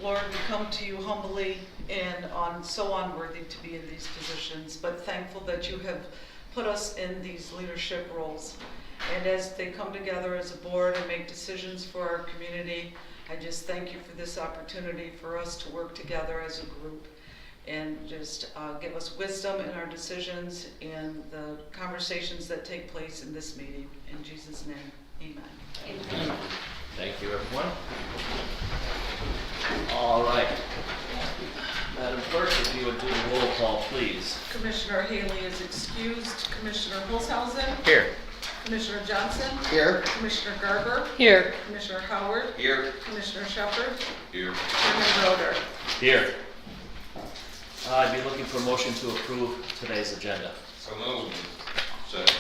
Lord, we come to you humbly and so unworthy to be in these positions, but thankful that you have put us in these leadership roles. And as they come together as a board and make decisions for our community, I just thank you for this opportunity for us to work together as a group and just give us wisdom in our decisions and the conversations that take place in this meeting. In Jesus' name, amen. Amen. Thank you, everyone. All right. Madam Clerk, if you would do the roll call, please. Commissioner Haley is excused. Commissioner Holshausen. Here. Commissioner Johnson. Here. Commissioner Garber. Here. Commissioner Howard. Here. Commissioner Shepherd. Here. Chairman Broder. Here. I'd be looking for a motion to approve today's agenda. So moved. Second.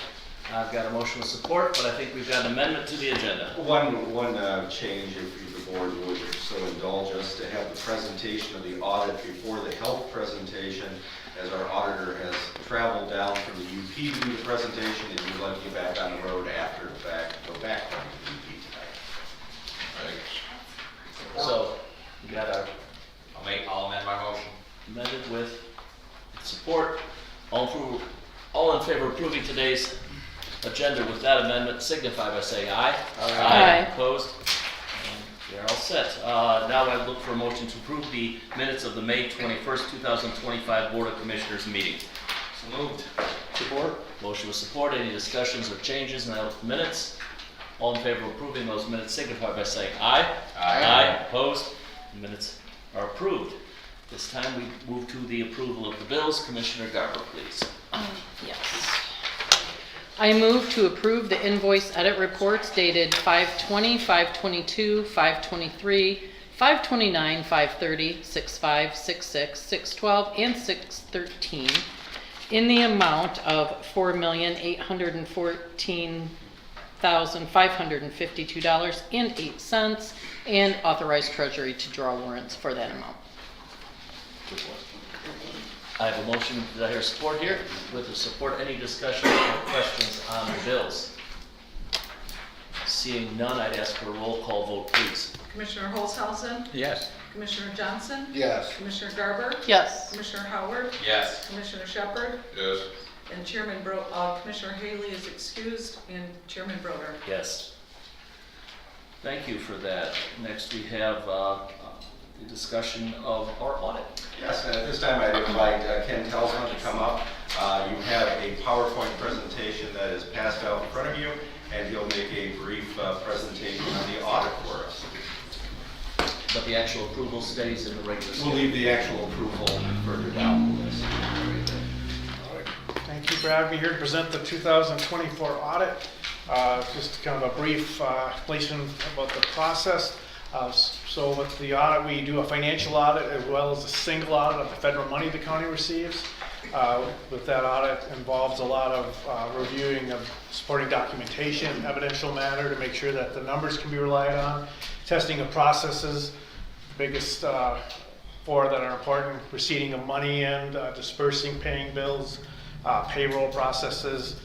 I've got a motion with support, but I think we've got an amendment to the agenda. One change, if the board would so indulge us, to have the presentation of the audit before the health presentation, as our auditor has traveled down from the UP to do the presentation, and we'd like to get back on the road after the fact, go back from the UP tonight. Right. So, we got our I'll amend my motion. amended with support. All in favor of approving today's agenda with that amendment signify by saying aye. Aye. Opposed? And they're all set. Now I look for a motion to approve the minutes of the May 21st, 2025 Board of Commissioners meeting. So moved. Support? Motion with support. Any discussions or changes in the minutes? All in favor of approving those minutes signify by saying aye. Aye. Opposed? The minutes are approved. This time we move to the approval of the bills. Commissioner Garber, please. Yes. I move to approve the invoice edit reports dated 5/20, 5/22, 5/23, 5/29, 5/30, 6/5, 6/6, 6/12, and 6/13 in the amount of $4,814,552.08 and authorize Treasury to draw warrants for that amount. I have a motion, did I hear support here? With the support, any discussion or questions on the bills? Seeing none, I'd ask for a roll call vote, please. Commissioner Holshausen. Yes. Commissioner Johnson. Yes. Commissioner Garber. Yes. Commissioner Howard. Yes. Commissioner Shepherd. Yes. And Commissioner Haley is excused, and Chairman Broder. Yes. Thank you for that. Next, we have the discussion of our audit. Yes, and at this time I'd invite Ken Telsman to come up. You have a PowerPoint presentation that is passed out in front of you, and he'll make a brief presentation on the audit for us. But the actual approval stays in the regular We'll schedule. leave the actual approval further down the list. Thank you for having me here to present the 2024 audit. Just kind of a brief explanation about the process. So with the audit, we do a financial audit as well as a single audit of the federal money the county receives. With that audit involves a lot of reviewing of supporting documentation, evidential matter to make sure that the numbers can be relied on, testing of processes, the biggest four that are important: receiving of money and dispersing, paying bills, payroll processes,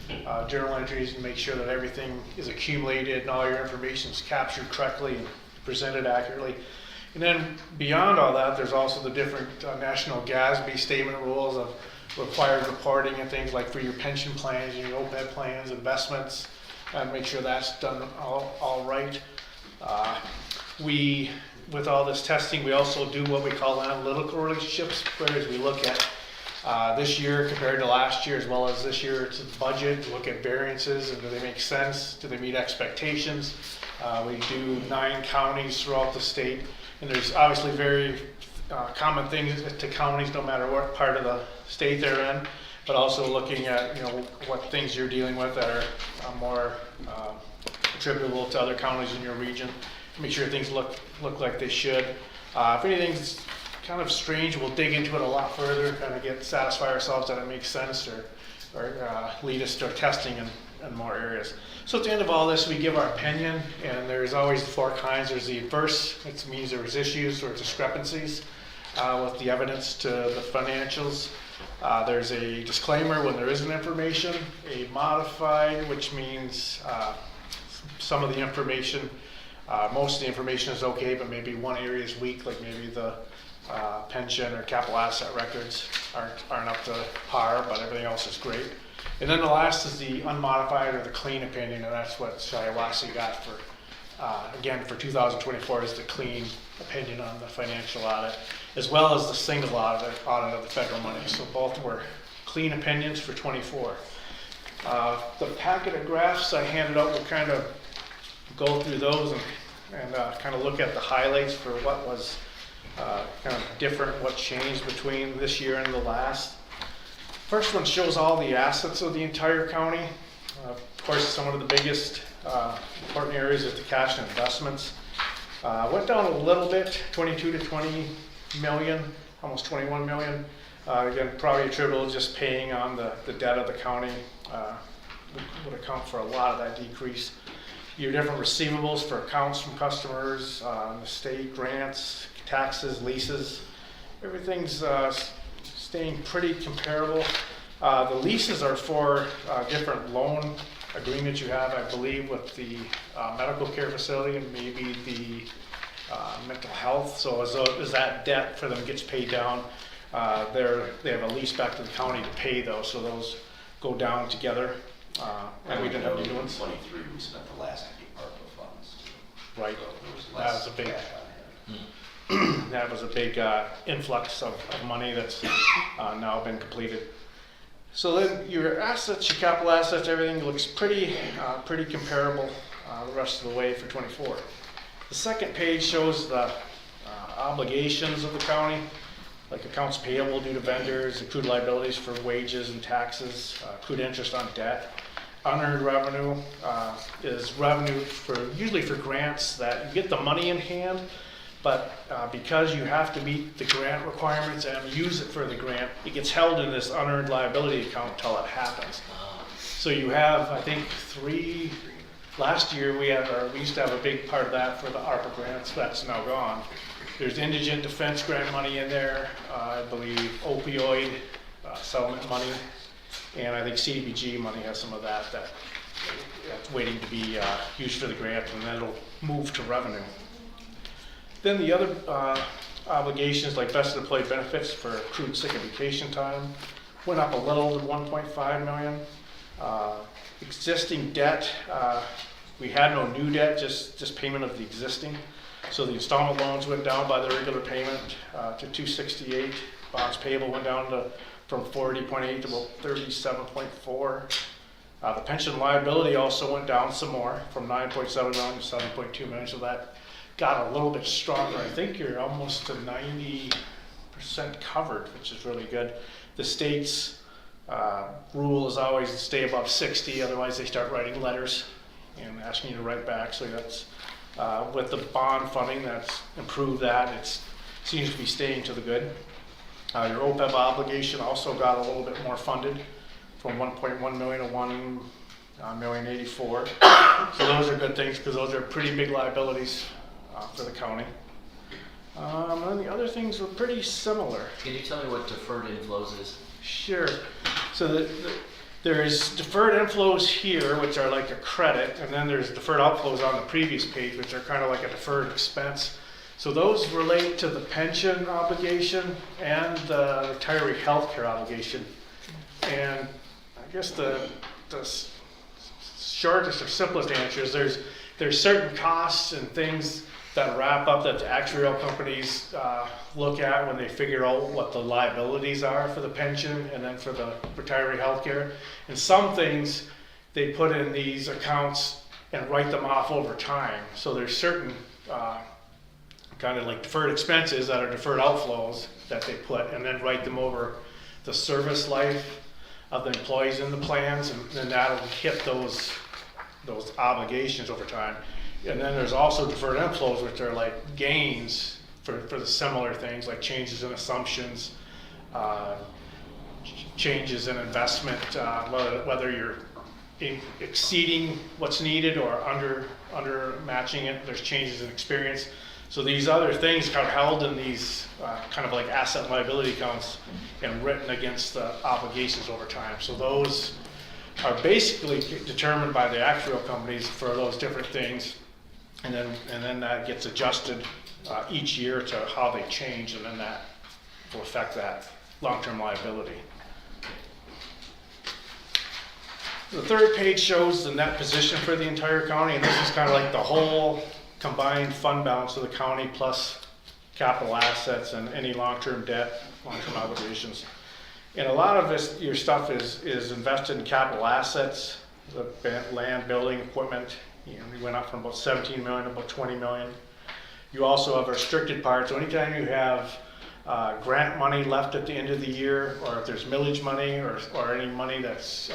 journal entries, and make sure that everything is accumulated and all your information is captured correctly and presented accurately. And then beyond all that, there's also the different national GASB statement rules of required reporting and things like for your pension plans, your OPEB plans, investments, and make sure that's done all right. With all this testing, we also do what we call analytical relationships, whereas we look at this year compared to last year, as well as this year to the budget, look at variances and do they make sense, do they meet expectations. We do 9 counties throughout the state, and there's obviously very common things to counties no matter what part of the state they're in, but also looking at what things you're dealing with that are more attributable to other counties in your region. Make sure things look like they should. If anything's kind of strange, we'll dig into it a lot further, kind of satisfy ourselves that it makes sense, or lead us to testing in more areas. So at the end of all this, we give our opinion, and there's always 4 kinds. There's the adverse, which means there was issues or discrepancies with the evidence to the financials. There's a disclaimer when there isn't information, a modified, which means some of the information Most of the information is okay, but maybe one area is weak, like maybe the pension or capital asset records aren't up to par, but everything else is great. And then the last is the unmodified or the clean opinion, and that's what Shiawassee got for, again, for 2024 is the clean opinion on the financial audit, as well as the single audit of the federal money. So both were clean opinions for 24. The packet of graphs I handed out will kind of go through those and kind of look at the highlights for what was kind of different, what changed between this year and the last. First one shows all the assets of the entire county. Of course, some of the biggest important areas is the cash and investments. Went down a little bit, 22 to 20 million, almost 21 million. Again, probably attributable to just paying on the debt of the county would account for a lot of that decrease. Your different receivables for accounts from customers, the state grants, taxes, leases, everything's staying pretty comparable. The leases are for different loan agreements you have, I believe, with the medical care facility and maybe the mental health. So as that debt for them gets paid down, they have a lease back to the county to pay those, so those go down together. And we didn't have any new ones. 23, we spent the last ARPA funds. Right. So there was That less was a big- cash on hand. That was a big influx of money that's now been completed. So then your assets, your capital assets, everything looks pretty comparable the rest of the way for 24. The second page shows the obligations of the county, like accounts payable due to vendors, accrued liabilities for wages and taxes, accrued interest on debt. Unearned revenue is revenue usually for grants that you get the money in hand, but because you have to meet the grant requirements and use it for the grant, it gets held in this unearned liability account until it happens. So you have, I think, last year we used to have a big part of that for the ARPA grants. That's now gone. There's indigent defense grant money in there, I believe opioid settlement money, and I think CDBG money has some of that's waiting to be used for the grant, and then it'll move to revenue. Then the other obligations like vested employee benefits for accrued sick and vacation time went up a little to 1.5 million. Existing debt, we had no new debt, just payment of the existing. So the installment loans went down by the regular payment to 268. Bonds payable went down from 40.8 to about 37.4. The pension liability also went down some more from 9.7 million to 7.2 million. So that got a little bit stronger. I think you're almost to 90% covered, which is really good. The state's rule is always to stay above 60, otherwise they start writing letters and asking you to write back. So that's with the bond funding, that's improved that. It seems to be staying to the good. Your OPEB obligation also got a little bit more funded from 1.1 million to 1,084,000. So those are good things because those are pretty big liabilities for the county. And the other things were pretty similar. Can you tell me what deferred inflows is? Sure. So there's deferred inflows here, which are like a credit, and then there's deferred outflows on the previous page, which are kind of like a deferred expense. So those relate to the pension obligation and the retiree health care obligation. And I guess the shortest or simplest answer is there's certain costs and things that wrap up that the actuarial companies look at when they figure out what the liabilities are for the pension and then for the retiree health care. And some things they put in these accounts and write them off over time. So there's certain kind of like deferred expenses that are deferred outflows that they put and then write them over the service life of the employees in the plans, and then that'll hit those obligations over time. And then there's also deferred inflows, which are like gains for the similar things like changes in assumptions, changes in investment, whether you're exceeding what's needed or under matching it. There's changes in experience. So these other things are held in these kind of like asset and liability accounts and written against the obligations over time. So those are basically determined by the actuarial companies for those different things. And then that gets adjusted each year to how they change, and then that will affect that long-term liability. The third page shows the net position for the entire county, and this is kind of like the whole combined fund balance of the county plus capital assets and any long-term debt, long-term obligations. And a lot of this, your stuff is invested in capital assets, the land, building, equipment. We went up from about 17 million to about 20 million. You also have a restricted part, so anytime you have grant money left at the end of the year, or if there's millage money or any money that's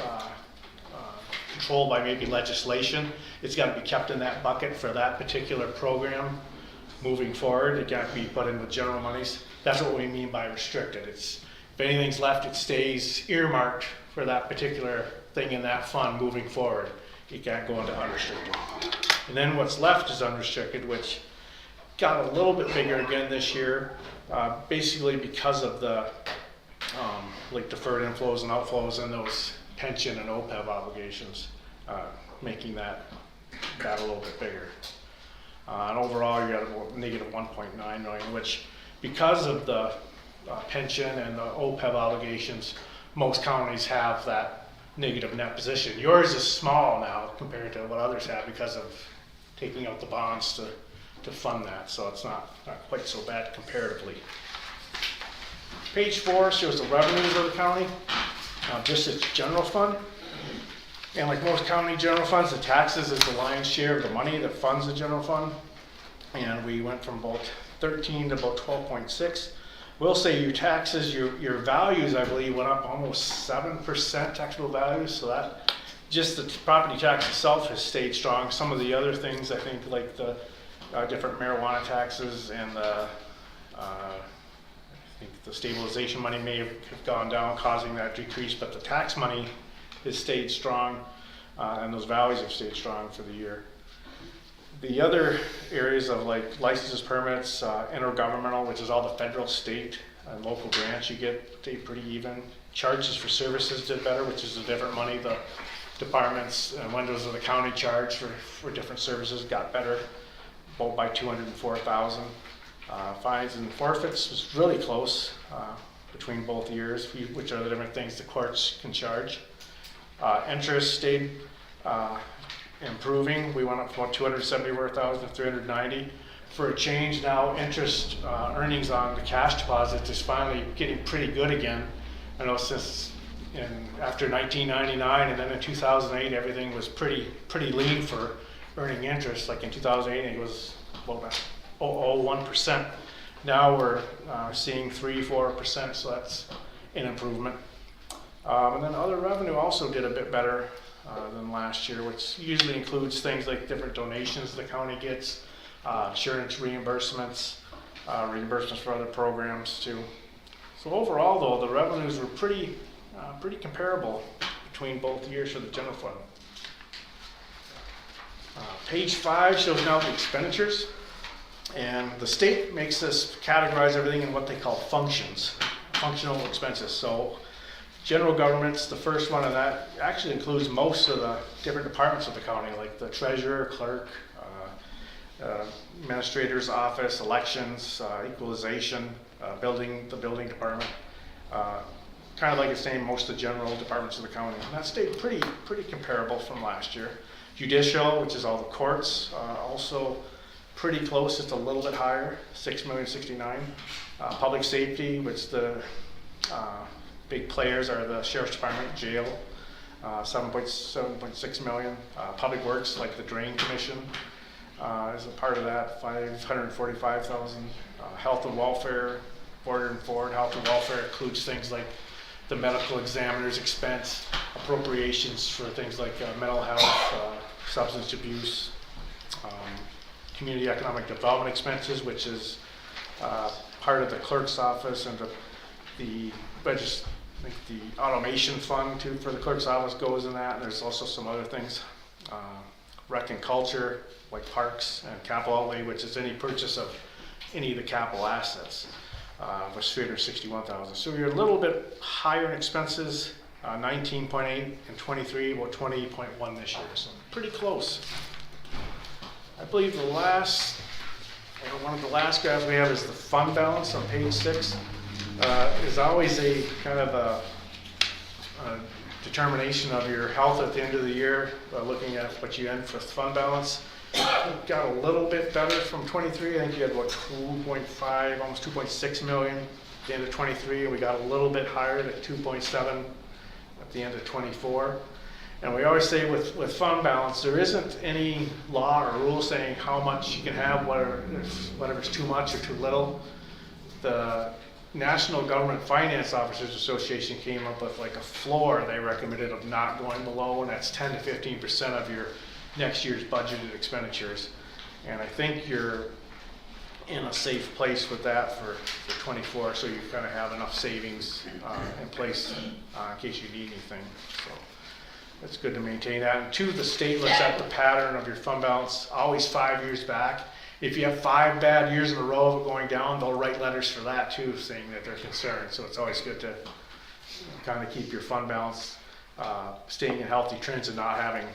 controlled by maybe legislation, it's got to be kept in that bucket for that particular program moving forward. It can't be put in with general monies. That's what we mean by restricted. It's, if anything's left, it stays earmarked for that particular thing in that fund moving forward. You can't go into unrestricted. And then what's left is unrestricted, which got a little bit bigger again this year, basically because of the like deferred inflows and outflows and those pension and OPEB obligations, making that a little bit bigger. And overall, you got a negative 1.9 million, which because of the pension and the OPEB obligations, most counties have that negative net position. Yours is small now compared to what others have because of taking out the bonds to fund that, so it's not quite so bad comparatively. Page 4 shows the revenues of the county, just its general fund. And like most county general funds, the taxes is the lion's share of the money that funds the general fund. And we went from about 13 to about 12.6. We'll say your taxes, your values, I believe, went up almost 7% taxable values. So that, just the property tax itself has stayed strong. Some of the other things, I think, like the different marijuana taxes and I think the stabilization money may have gone down, causing that decrease, but the tax money has stayed strong, and those values have stayed strong for the year. The other areas of like licenses, permits, intergovernmental, which is all the federal, state, and local grants you get, stayed pretty even. Charges for services did better, which is the different money the departments and windows of the county charge for different services got better, both by 204,000. Fines and forfeits was really close between both years, which are the different things the courts can charge. Interest stayed improving. We went up from 274,000 to 390. For a change now, interest earnings on the cash deposits is finally getting pretty good again. I know since after 1999 and then in 2008, everything was pretty lean for earning interest. Like in 2008, it was about 0.001%. Now we're seeing 3-4%, so that's an improvement. And then other revenue also did a bit better than last year, which usually includes things like different donations the county gets, insurance reimbursements, reimbursements for other programs too. So overall, though, the revenues were pretty comparable between both years for the general fund. Page 5 shows now the expenditures, and the state makes us categorize everything in what they call functions, functional expenses. So general government's the first one, and that actually includes most of the different departments of the county, like the treasurer, clerk, administrator's office, elections, equalization, the building department. Kind of like it's saying most of the general departments of the county. And that stayed pretty comparable from last year. Judicial, which is all the courts, also pretty close, just a little bit higher, 6,069,000. Public safety, which the big players are the sheriff's department, jail, 7.6 million. Public works, like the drain commission, is a part of that, 545,000. Health and welfare, border and forward. Health and welfare includes things like the medical examiner's expense, appropriations for things like mental health, substance abuse, community economic development expenses, which is part of the clerk's office, and the automation fund too for the clerk's office goes in that. And there's also some other things, rec and culture, like parks, and capital outlay, which is any purchase of any of the capital assets, was 361,000. So you're a little bit higher in expenses, 19.8 and 23, about 20.1 this year. So pretty close. I believe the last, one of the last graphs we have is the fund balance on page 6. Is always a kind of a determination of your health at the end of the year, looking at what you end for fund balance. Got a little bit better from 23. I think you had what 2.5, almost 2.6 million at the end of 23, and we got a little bit higher at 2.7 at the end of 24. And we always say with fund balance, there isn't any law or rule saying how much you can have, whatever's too much or too little. The National Government Finance Officers Association came up with like a floor they recommended of not going below, and that's 10 to 15% of your next year's budgeted expenditures. And I think you're in a safe place with that for 24, so you kind of have enough savings in place in case you need anything. So it's good to maintain that. And two, the state looks at the pattern of your fund balance always 5 years back. If you have 5 bad years in a row of it going down, they'll write letters for that too, saying that they're concerned. So it's always good to kind of keep your fund balance staying in healthy trends and not having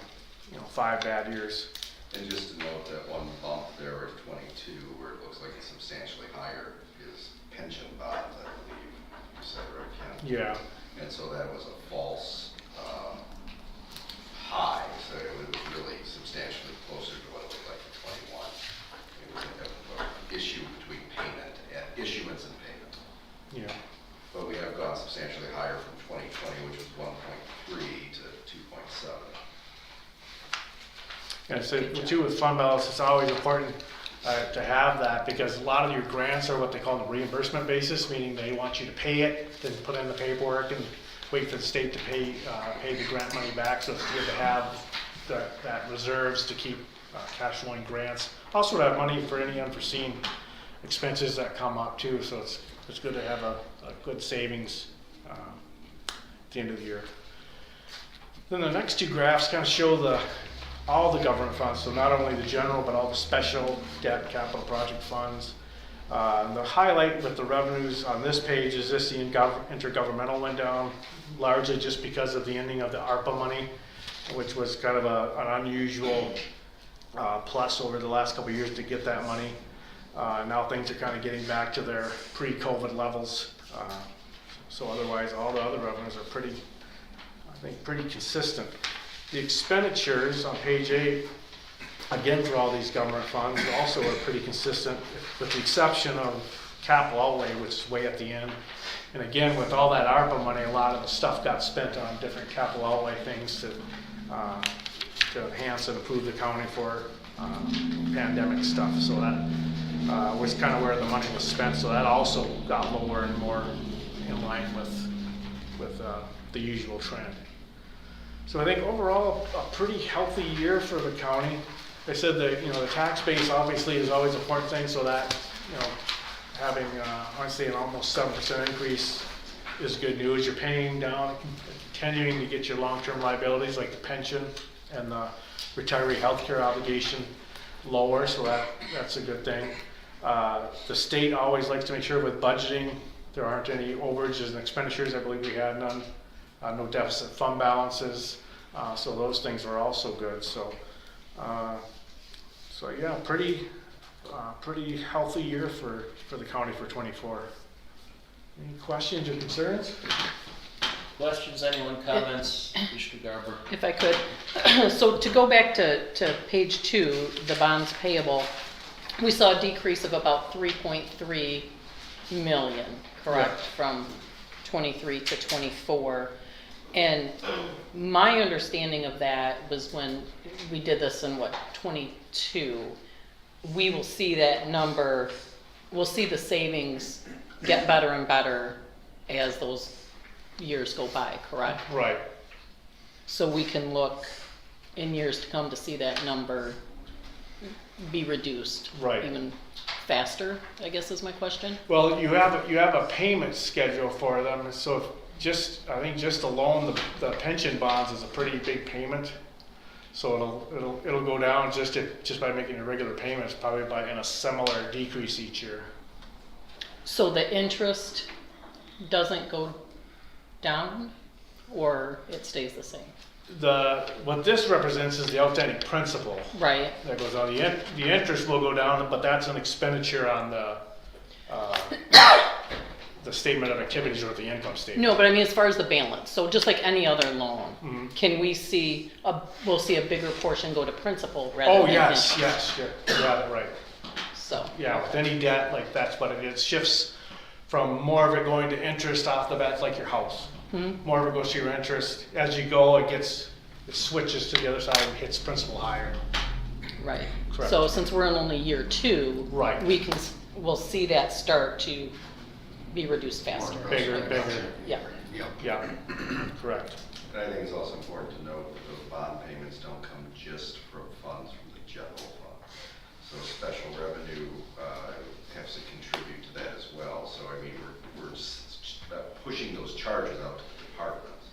5 bad years. And just to note that one bump there at 22, where it looks like it's substantially higher, is pension bonds, I believe. You said right, Ken? Yeah. And so that was a false high, so it was really substantially closer to what it looked like in 21. It was an issue between issuance and payment. Yeah. But we have gone substantially higher from 2020, which was 1.3 to 2.7. And so too with fund balance, it's always important to have that, because a lot of your grants are what they call the reimbursement basis, meaning they want you to pay it, then put in the paperwork and wait for the state to pay the grant money back. So it's good to have that reserves to keep cash flowing grants. Also to have money for any unforeseen expenses that come up too. So it's good to have a good savings at the end of the year. Then the next 2 graphs kind of show all the government funds, so not only the general, but all the special debt capital project funds. And the highlight with the revenues on this page is the intergovernmental went down, largely just because of the ending of the ARPA money, which was kind of an unusual plus over the last couple of years to get that money. Now things are kind of getting back to their pre-COVID levels. So otherwise, all the other revenues are pretty consistent. The expenditures on page 8, again for all these government funds, also are pretty consistent, with the exception of capital outlay, which is way at the end. And again, with all that ARPA money, a lot of the stuff got spent on different capital outlay things to enhance and improve the county for pandemic stuff. So that was kind of where the money was spent. So that also got lower and more in line with the usual trend. So I think overall a pretty healthy year for the county. I said that the tax base obviously is always an important thing, so that having honestly an almost 7% increase is good news. You're paying down, continuing to get your long-term liabilities like the pension and the retiree health care obligation lower, so that's a good thing. The state always likes to make sure with budgeting there aren't any overages and expenditures. I believe we had none. No deficit fund balances, so those things are also good. So yeah, pretty healthy year for the county for 24. Any questions or concerns? Questions, anyone, comments? Mr. Garber? If I could, so to go back to page 2, the bonds payable, we saw a decrease of about 3.3 million, correct, Right. from 23 to 24. And my understanding of that was when we did this in 22, we will see that number, we'll see the savings get better and better as those years go by, correct? Right. So we can look in years to come to see that number be reduced. Right. Even faster, I guess is my question. Well, you have a payment schedule for them, so I think just alone the pension bonds is a pretty big payment. So it'll go down just by making a regular payments, probably in a similar decrease each year. So the interest doesn't go down, or it stays the same? what this represents is the outstanding principal Right, that goes on. The interest will go down, but that's an expenditure on the statement of activities or the income statement. no, but I mean, as far as the balance, so just like any other loan, Mhm. can we see, we'll see a bigger portion go to principal rather Oh, than yes, interest? yes, you got it right. So, Yeah, with any debt, like that's what it is. Shifts from more of it going to interest off the bat, like your house. More of it goes to your interest. As you go, it switches to the other side and hits principal higher. right. Correct. So since we're in only year 2. Right. We'll see that start to be reduced faster. Bigger and bigger. Yeah, Yeah, correct. And I think it's also important to note that those bond payments don't come just from funds from the general fund. So special revenue has to contribute to that as well. So I mean, we're pushing those charges out to the departments.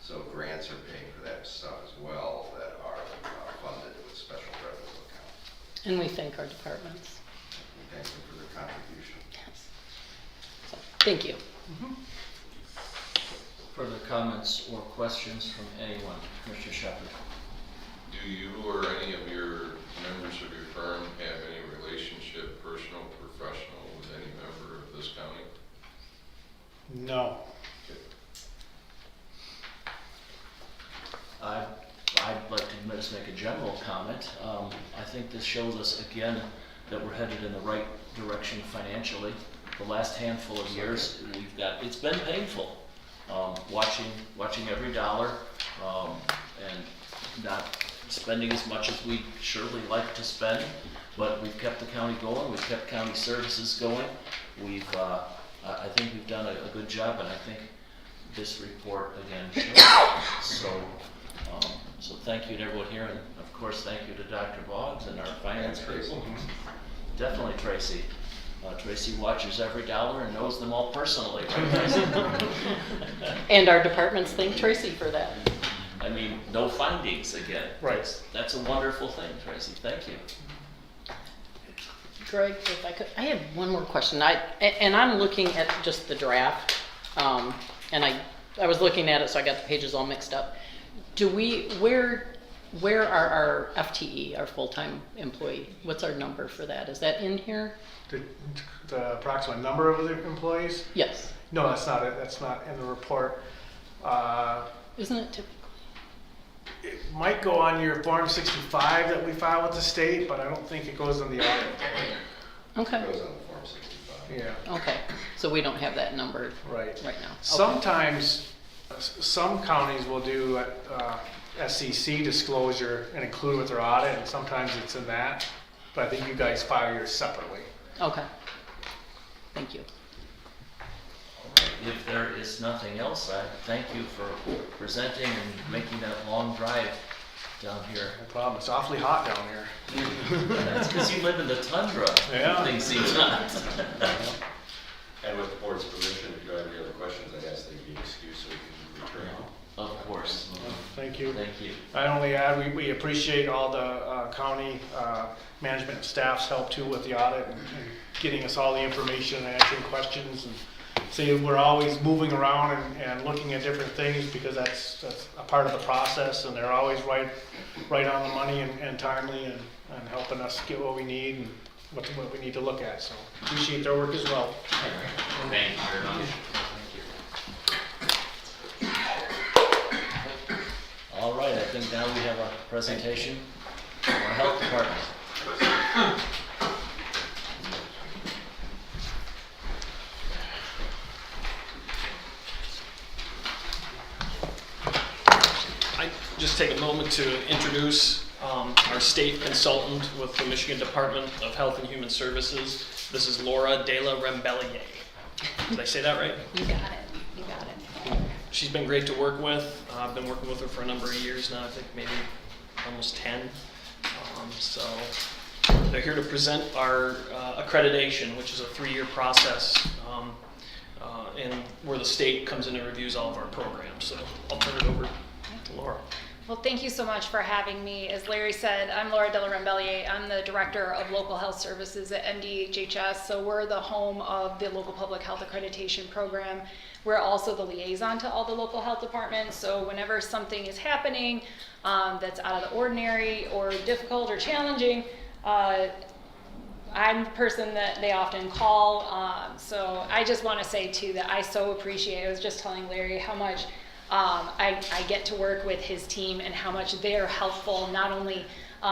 So grants are paying for that stuff as well that are funded with special revenue accounts. and we thank our departments. We thank them for their contribution. Yes. So, thank you. Further comments or questions from anyone? Mr. Shepherd? Do you or any of your members of your firm have any relationship, personal, professional, with any member of this county? No. I'd like to just make a general comment. I think this shows us again that we're headed in the right direction financially. The last handful of years, it's been painful, watching every dollar, and not spending as much as we surely like to spend, but we've kept the county going, we've kept county services going. I think we've done a good job, and I think this report again shows. So thank you to everyone here, and of course thank you to Dr. Boggs and our finance people. Definitely Tracy. Tracy watches every dollar and knows them all personally. Right, Tracy? And our departments thank Tracy for that. I mean, no findings again. Right. That's a wonderful thing, Tracy. Thank you. Greg, if I could, I have one more question. I'm looking at just the draft, and I was looking at it, so I got the pages all mixed up. Where are our FTE, our full-time employee? What's our number for that? Is that in here? The approximate number of the employees? Yes. No, that's not it. That's not in the report. Isn't it typical? It might go on your Form 65 that we file with the state, but I don't think it goes on the audit. Okay, It goes on the Form 65. Yeah, okay. So we don't have that number right. right now. Okay. Sometimes, some counties will do SEC disclosure and include it with their audit, and sometimes it's in that. But I think you guys file yours separately. Okay. Thank you. If there is nothing else, I thank you for presenting and making that long drive down here. No problem. It's awfully hot down here. That's because you live in the tundra. Yeah. Things seem hot. And with the board's permission, if you have any other questions, I'd ask that you be excused so we can return. Of course. Thank you. Thank you. I only add, we appreciate all the county management and staff's help too with the audit and getting us all the information and answering questions. And see, we're always moving around and looking at different things because that's a part of the process, and they're always right on the money and timely and helping us get what we need and what we need to look at. So appreciate their work as well. Thank you very much. All right, I think now we have a presentation from our health department. I just take a moment to introduce our state consultant with the Michigan Department of Health and Human Services. This is Laura De La Rembellier. Did I say that right? You got it. You got it. She's been great to work with. I've been working with her for a number of years now, I think maybe almost 10. So they're here to present our accreditation, which is a 3-year process, and where the state comes in and reviews all of our programs. So I'll turn it over to Laura. Well, thank you so much for having me. As Larry said, I'm Laura de la Rembellier. I'm the Director of Local Health Services at NDHHS. So we're the home of the Local Public Health Accreditation Program. We're also the liaison to all the local health departments. So whenever something is happening that's out of the ordinary or difficult or challenging, I'm the person that they often call. So I just want to say too that I so appreciate, I was just telling Larry how much I get to work with his team and how much they're helpful, not only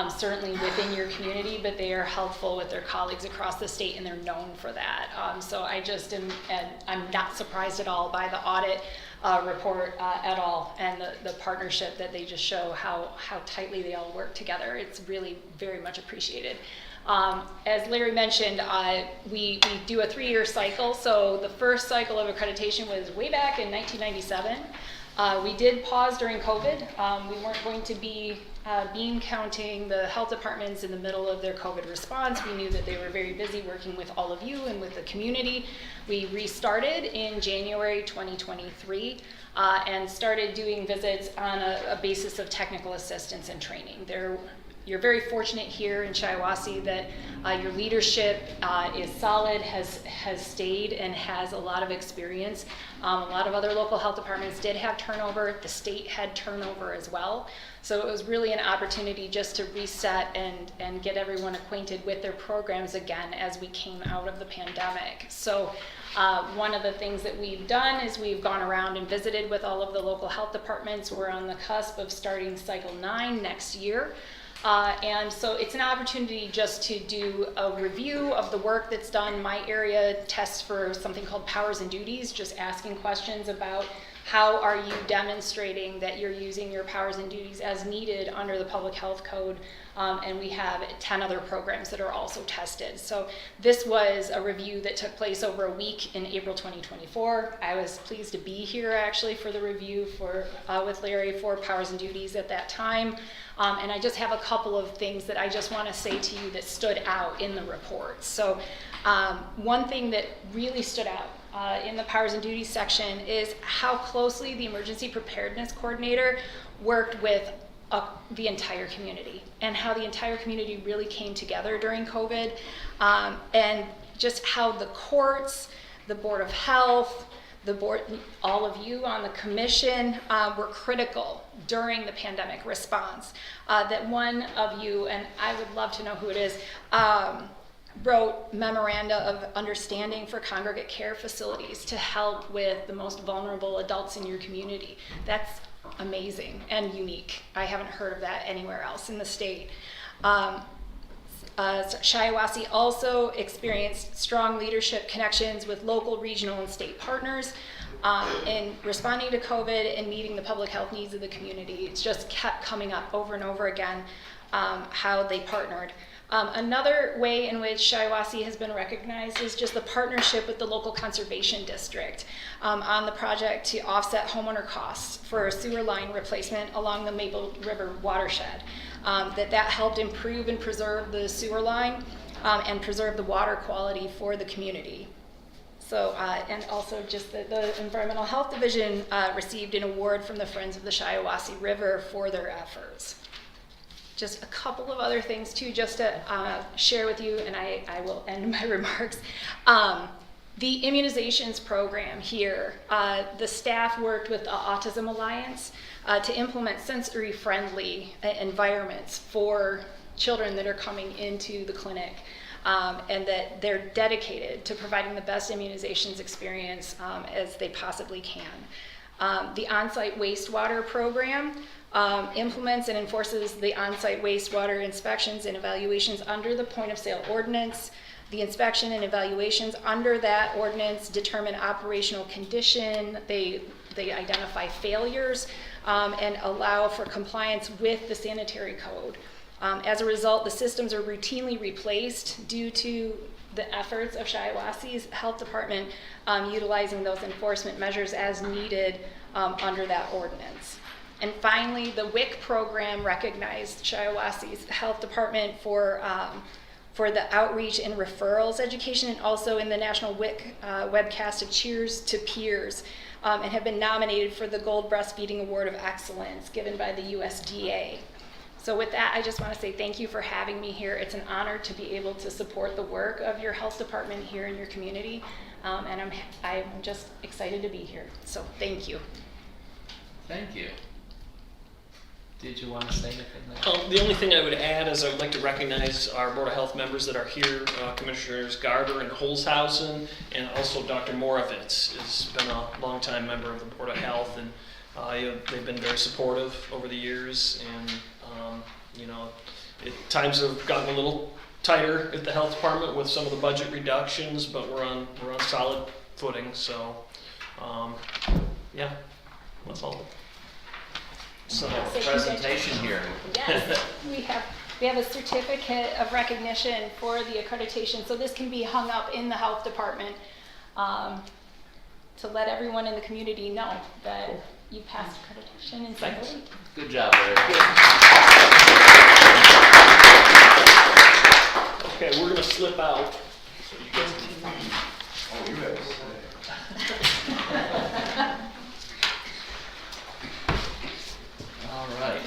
certainly within your community, but they are helpful with their colleagues across the state, and they're known for that. So I just am, and I'm not surprised at all by the audit report at all, and the partnership that they just show, how tightly they all work together. It's really very much appreciated. As Larry mentioned, we do a 3-year cycle. So the first cycle of accreditation was way back in 1997. We did pause during COVID. We weren't going to be bean counting the health departments in the middle of their COVID response. We knew that they were very busy working with all of you and with the community. We restarted in January 2023 and started doing visits on a basis of technical assistance and training. You're very fortunate here in Shiawassee that your leadership is solid, has stayed, and has a lot of experience. A lot of other local health departments did have turnover. The state had turnover as well. So it was really an opportunity just to reset and get everyone acquainted with their programs again as we came out of the pandemic. So one of the things that we've done is we've gone around and visited with all of the local health departments. We're on the cusp of starting cycle 9 next year. And so it's an opportunity just to do a review of the work that's done. My area tests for something called powers and duties, just asking questions about how are you demonstrating that you're using your powers and duties as needed under the public health code. And we have 10 other programs that are also tested. So this was a review that took place over a week in April 2024. I was pleased to be here actually for the review with Larry for powers and duties at that time. And I just have a couple of things that I just want to say to you that stood out in the report. So one thing that really stood out in the powers and duties section is how closely the emergency preparedness coordinator worked with the entire community, and how the entire community really came together during COVID, and just how the courts, the Board of Health, the board, all of you on the commission were critical during the pandemic response. That one of you, and I would love to know who it is, wrote memoranda of understanding for congregate care facilities to help with the most vulnerable adults in your community. That's amazing and unique. I haven't heard of that anywhere else in the state. Shiawassee also experienced strong leadership connections with local, regional, and state partners in responding to COVID and meeting the public health needs of the community. It's just kept coming up over and over again how they partnered. Another way in which Shiawassee has been recognized is just the partnership with the local conservation district on the project to offset homeowner costs for a sewer line replacement along the Maple River watershed. That helped improve and preserve the sewer line and preserve the water quality for the community. So, and also just the Environmental Health Division received an award from the Friends of the Shiawassee River for their efforts. Just a couple of other things too, just to share with you, and I will end my remarks. The immunizations program here, the staff worked with the Autism Alliance to implement sensory-friendly environments for children that are coming into the clinic, and that they're dedicated to providing the best immunizations experience as they possibly can. The on-site wastewater program implements and enforces the on-site wastewater inspections and evaluations under the point of sale ordinance. The inspection and evaluations under that ordinance determine operational condition. They identify failures and allow for compliance with the sanitary code. As a result, the systems are routinely replaced due to the efforts of Shiawassee's health department utilizing those enforcement measures as needed under that ordinance. And finally, the WIC program recognized Shiawassee's health department for for the outreach and referrals education, and also in the National WIC webcast of Cheers to Peers, and have been nominated for the Gold Breastfeeding Award of Excellence given by the USDA. So with that, I just want to say thank you for having me here. It's an honor to be able to support the work of your health department here in your community, and I'm just excited to be here. So thank you. Thank you. Did you want to say anything there? The only thing I would add is I would like to recognize our Board of Health members that are here, Commissioners Garber and Holzhausen, and also Dr. Moravitz has been a longtime member of the Board of Health, and they've been very supportive over the years, and times have gotten a little tighter at the health department with some of the budget reductions, but we're on solid footing. So, yeah, that's all. So presentation here. Yes, we have a certificate of recognition for the accreditation, so this can be hung up in the health department to let everyone in the community know that you passed accreditation in Thanks. February. Good job, Larry. Okay, we're gonna slip out. So you guys can... Oh, you have to say. All right.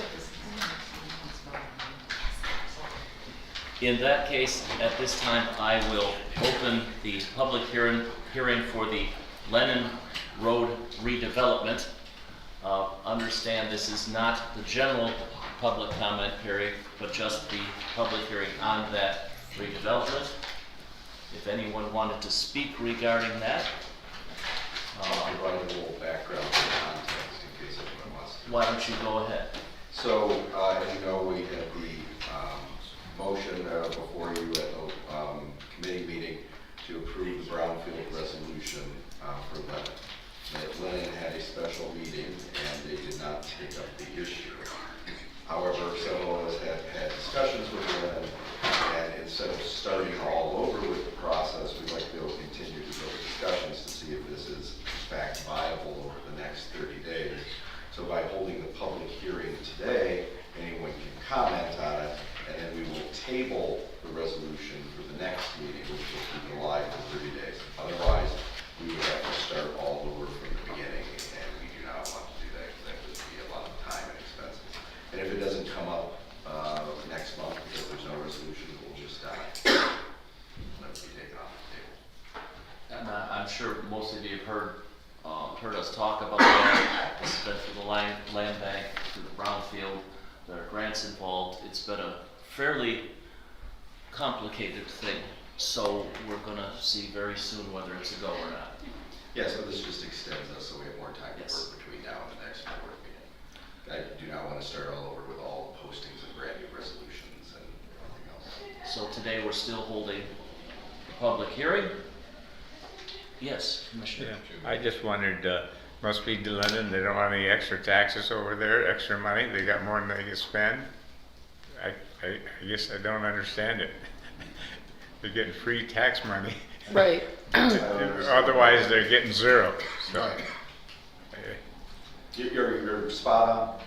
In that case, at this time, I will open the public hearing for the Lennon Road redevelopment. Understand this is not the general public comment period, but just the public hearing on that redevelopment. If anyone wanted to speak regarding that, I'll provide a little background and context in case anyone wants to. why don't you go ahead? So, as you know, we had the motion before you at the committee meeting to approve the brownfield resolution for Lennon. Lennon had a special meeting and they did not take up the issue. However, several of us have had discussions with Lennon, and instead of starting all over with the process, we'd like to be able to continue to go to discussions to see if this is in fact viable over the next 30 days. So by holding the public hearing today, anyone can comment on it, and then we will table the resolution for the next meeting, which will keep it alive for 30 days. Otherwise, we would have to start all over from the beginning, and we do not want to do that because that would be a lot of time and expenses. And if it doesn't come up next month because there's no resolution, it will just die. Let it be taken off the table. And I'm sure most of you have heard us talk about that. It's been for the land bank, to the brownfield. There are grants involved. It's been a fairly complicated thing. So we're going to see very soon whether it's a go or not. Yeah, so this just extends us so we have more time to Yes. work between now and the next board meeting. I do not want to start all over with all the postings and brand new resolutions and everything else. So today we're still holding the public hearing. Yes, Commissioner. Yeah, I just wondered, must be Lennon, they don't want any extra taxes over there, extra money, they got more than they can spend? I guess I don't understand it. They're getting free tax money. Right. Otherwise, they're getting zero, so. Right. You're spot on.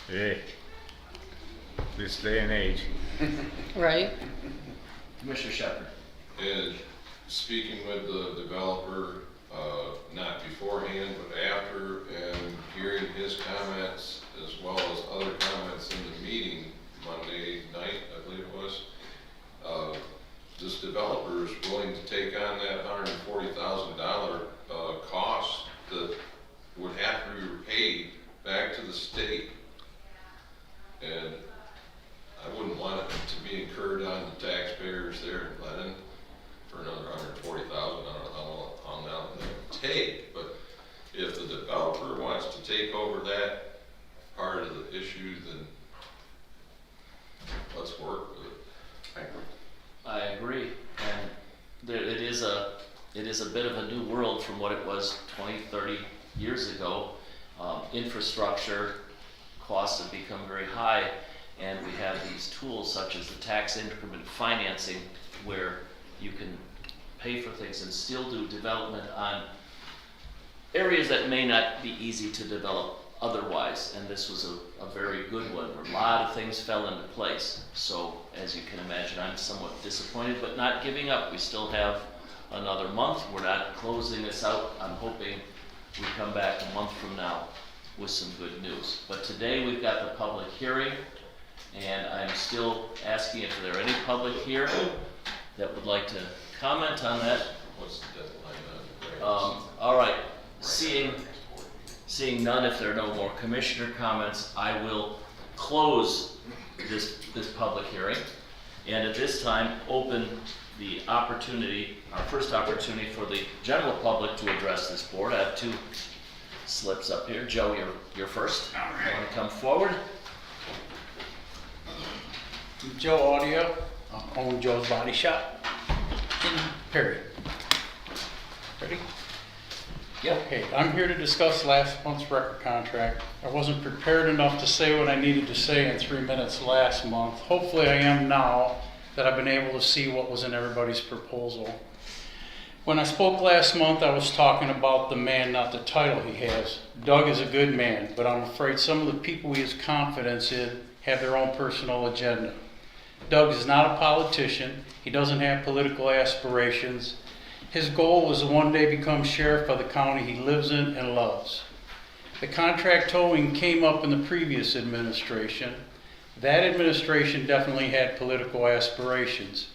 Hey, this day and age. Right. Commissioner Shepherd. And speaking with the developer, not beforehand, but after, and hearing his comments as well as other comments in the meeting Monday night, I believe it was, this developer is willing to take on that $140,000 cost that would have to be repaid back to the state. And I wouldn't want it to be incurred on the taxpayers there in Lennon for another $140,000. I don't know how long that would take, but if the developer wants to take over that part of the issue, then let's work with it. I agree, and it is a bit of a new world from what it was 20, 30 years ago. Infrastructure costs have become very high, and we have these tools such as the tax increment financing where you can pay for things and still do development on areas that may not be easy to develop otherwise, and this was a very good one, where a lot of things fell into place. So, as you can imagine, I'm somewhat disappointed, but not giving up. We still have another month. We're not closing this out. I'm hoping we come back a month from now with some good news. But today we've got the public hearing, and I'm still asking if there are any public here that would like to comment on that. What's the deadline on the All right, seeing none, if there are no more commissioner comments, I will close this public hearing. And at this time, open the opportunity, our first opportunity for the general public to address this board. I have two slips up here. Joe, you're first. All right. Want to come forward? Joe Audio, own Joe's Body Shop in Perry. Ready? Yeah. Okay, I'm here to discuss last month's record contract. I wasn't prepared enough to say what I needed to say in 3 minutes last month. Hopefully I am now that I've been able to see what was in everybody's proposal. When I spoke last month, I was talking about the man, not the title he has. Doug is a good man, but I'm afraid some of the people he has confidence in have their own personal agenda. Doug is not a politician. He doesn't have political aspirations. His goal was to one day become sheriff of the county he lives in and loves. The contract towing came up in the previous administration. That administration definitely had political aspirations.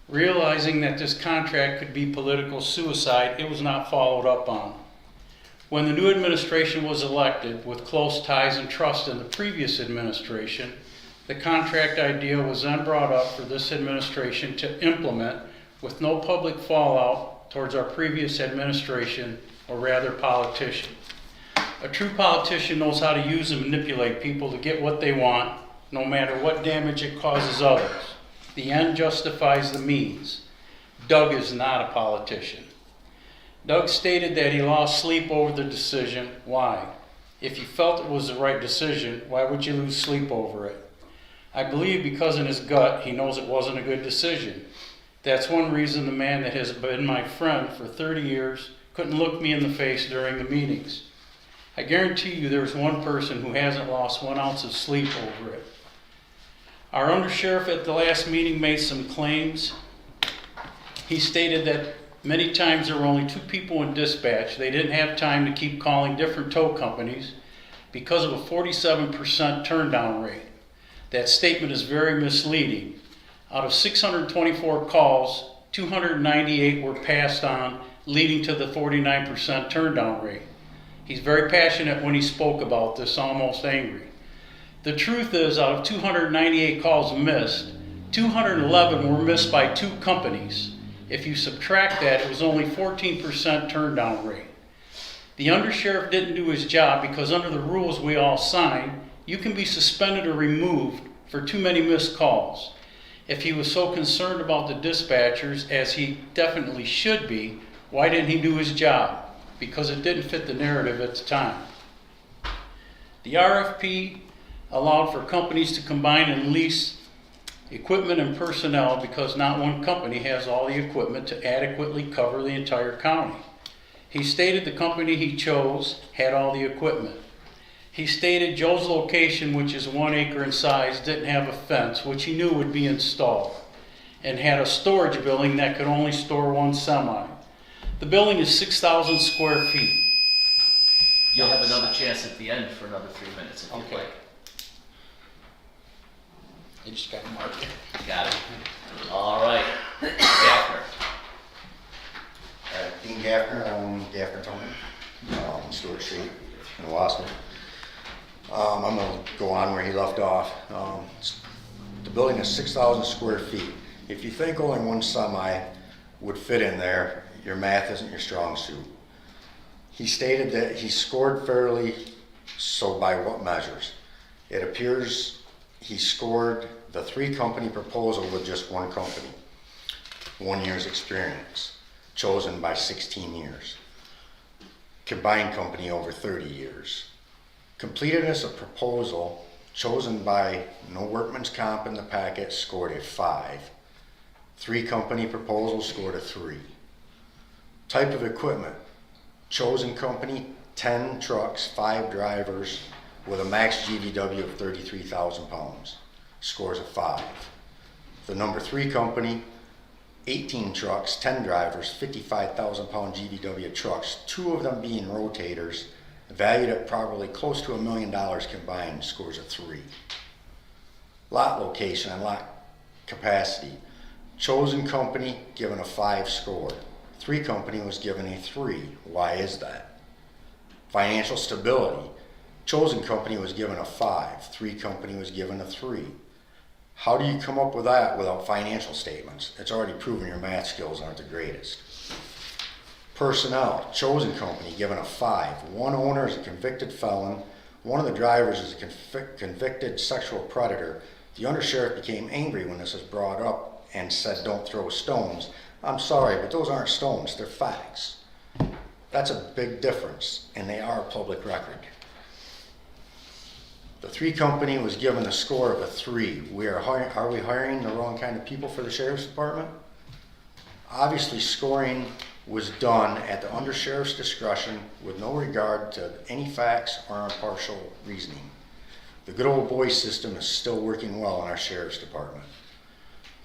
Realizing that this contract could be political suicide, it was not followed up on. When the new administration was elected, with close ties and trust in the previous administration, the contract idea was then brought up for this administration to implement with no public fallout towards our previous administration, or rather politician. A true politician knows how to use and manipulate people to get what they want, no matter what damage it causes others. The end justifies the means. Doug is not a politician. Doug stated that he lost sleep over the decision. Why? If you felt it was the right decision, why would you lose sleep over it? I believe because in his gut, he knows it wasn't a good decision. That's one reason the man that has been my friend for 30 years couldn't look me in the face during the meetings. I guarantee you there's one person who hasn't lost 1 ounce of sleep over it. Our undersheriff at the last meeting made some claims. He stated that many times there were only 2 people in dispatch. They didn't have time to keep calling different tow companies because of a 47% turndown rate. That statement is very misleading. Out of 624 calls, 298 were passed on, leading to the 49% turndown rate. He's very passionate when he spoke about this, almost angry. The truth is, out of 298 calls missed, 211 were missed by 2 companies. If you subtract that, it was only 14% turndown rate. The undersheriff didn't do his job because under the rules we all signed, you can be suspended or removed for too many missed calls. If he was so concerned about the dispatchers, as he definitely should be, why didn't he do his job? Because it didn't fit the narrative at the time. The RFP allowed for companies to combine and lease equipment and personnel because not one company has all the equipment to adequately cover the entire county. He stated the company he chose had all the equipment. He stated Joe's location, which is 1 acre in size, didn't have a fence, which he knew would be installed, and had a storage building that could only store 1 semi. The building is 6,000 square feet. You'll have another chance at the end for another 3 minutes if you'd Okay. like. I just got marked. Got it. All right. Gaffner. Dean Gaffner, Gaffner Towing, Stewart Street in Wassman. I'm going to go on where he left off. The building is 6,000 square feet. If you think only 1 semi would fit in there, your math isn't your strong suit. He stated that he scored fairly, so by what measures? It appears he scored the 3-company proposal with just 1 company, 1 year's experience, chosen by 16 years. Combined company over 30 years. Completedness of proposal, chosen by no workman's comp in the packet, scored a 5. 3-company proposal scored a 3. Type of equipment, chosen company, 10 trucks, 5 drivers, with a max GVW of 33,000 pounds. Scores of 5. The number 3 company, 18 trucks, 10 drivers, 55,000 pound GVW trucks, 2 of them being rotators, valued at probably close to $1 million combined, scores of 3. Lot location and lot capacity. Chosen company given a 5 score. 3 company was given a 3. Why is that? Financial stability. Chosen company was given a 5. 3 company was given a 3. How do you come up with that without financial statements? It's already proven your math skills aren't the greatest. Personnel. Chosen company given a 5. 1 owner is a convicted felon. 1 of the drivers is a convicted sexual predator. The undersheriff became angry when this was brought up and said, "Don't throw stones." I'm sorry, but those aren't stones, they're facts. That's a big difference, and they are public record. The 3 company was given a score of a 3. Are we hiring the wrong kind of people for the sheriff's department? Obviously, scoring was done at the undersheriff's discretion with no regard to any facts or impartial reasoning. The good old boy system is still working well in our sheriff's department.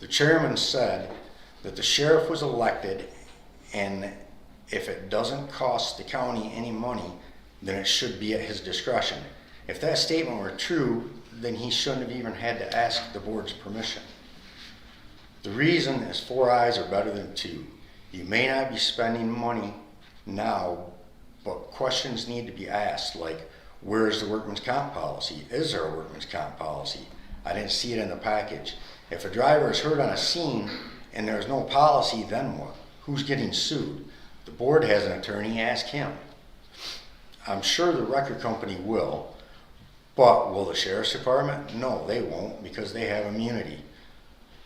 The chairman said that the sheriff was elected, and if it doesn't cost the county any money, then it should be at his discretion. If that statement were true, then he shouldn't have even had to ask the board's permission. The reason is 4 eyes are better than 2. You may not be spending money now, but questions need to be asked, like, where is the workman's comp policy? Is there a workman's comp policy? I didn't see it in the package. If a driver is hurt on a scene and there's no policy, then what? Who's getting sued? The board has an attorney, ask him. I'm sure the record company will, but will the sheriff's department? No, they won't, because they have immunity.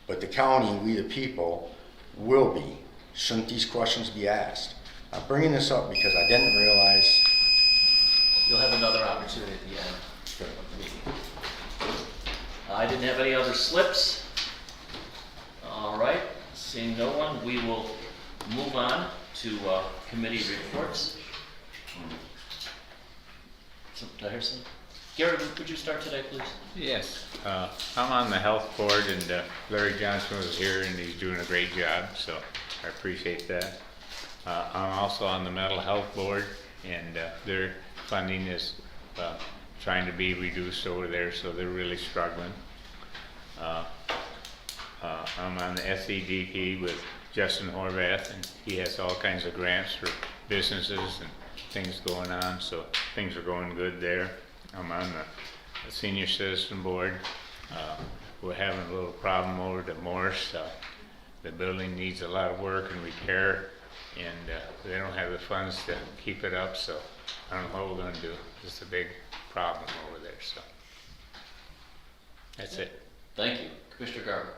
But the county, we the people, will be. Shouldn't these questions be asked? I'm bringing this up because I didn't realize. You'll have another opportunity at the end of the meeting. I didn't have any other slips. All right, seeing no one, we will move on to committee reports. So, did I hear something? Gary, would you start today, please? Yes, I'm on the health board, and Larry Johnson was here, and he's doing a great job, so I appreciate that. I'm also on the mental health board, and their funding is trying to be reduced over there, so they're really struggling. I'm on the SEDP with Justin Horvath, and he has all kinds of grants for businesses and things going on, so things are going good there. I'm on the senior citizen board. We're having a little problem over at Morris. The building needs a lot of work and repair, and they don't have the funds to keep it up, so I don't know what we're going to do. It's a big problem over there, so that's it. Thank you. Commissioner Garber.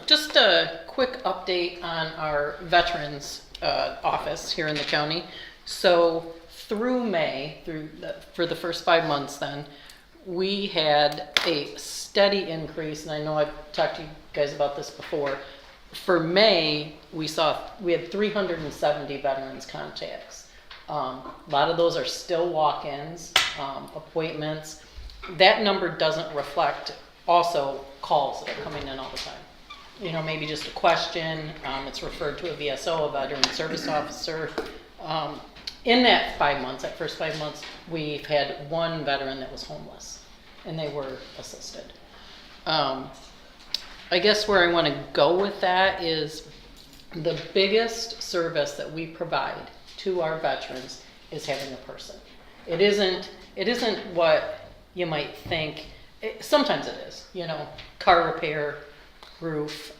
Just a quick update on our veterans office here in the county. So through May, for the first 5 months then, we had a steady increase, and I know I've talked to you guys about this before. For May, we had 370 veterans contacts. A lot of those are still walk-ins, appointments. That number doesn't reflect also calls that are coming in all the time. You know, maybe just a question, it's referred to a VSO, a veteran service officer. In that 5 months, that first 5 months, we've had 1 veteran that was homeless, and they were assisted. I guess where I want to go with that is the biggest service that we provide to our veterans is having a person. It isn't what you might think. Sometimes it is, you know, car repair, roof,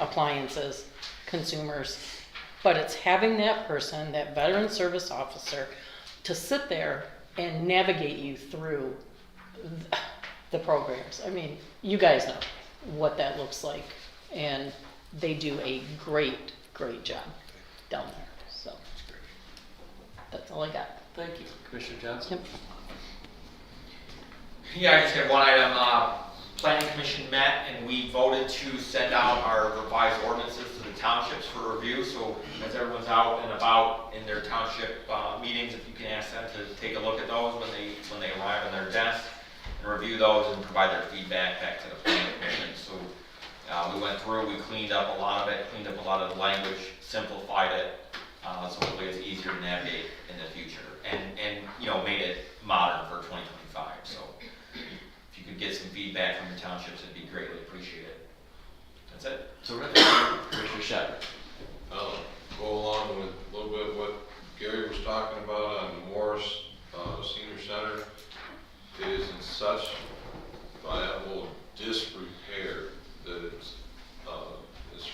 appliances, consumers. But it's having that person, that veteran service officer, to sit there and navigate you through the programs. I mean, you guys know what that looks like, and they do a great, great job down there. So that's all I got. Thank you. Commissioner Johnson? Yep. Yeah, I just have one item. Planning Commission met and we voted to send out our revised ordinances to the townships for review, so as everyone's out and about in their township meetings, if you can ask them to take a look at those when they arrive on their desk, and review those and provide their feedback back to the planning commission. So we went through, we cleaned up a lot of it, cleaned up a lot of the language, simplified it, so hopefully it's easier to navigate in the future, and made it modern for 2025. So if you could get some feedback from your townships, it'd be greatly appreciated. That's it. Terrific. Commissioner Shepherd. I'll go along with a little bit what Gary was talking about on Morris Senior Center. It is in such viable disrepair that it's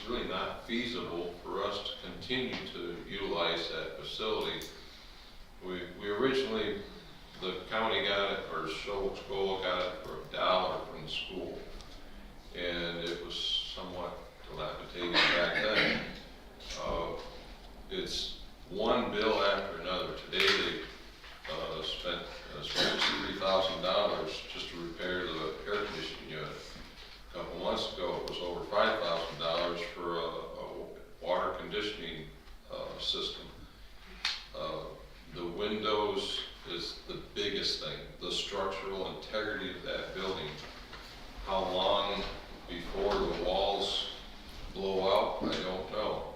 really not feasible for us to continue to utilize that facility. We originally, the county got it, or Scholl got it for $1 from the school, and it was somewhat dilapidated back then. It's one bill after another. Today they spent $3,000 just to repair the air conditioning unit. A couple months ago, it was over $5,000 for a water conditioning system. The windows is the biggest thing. The structural integrity of that building. How long before the walls blow out, I don't know.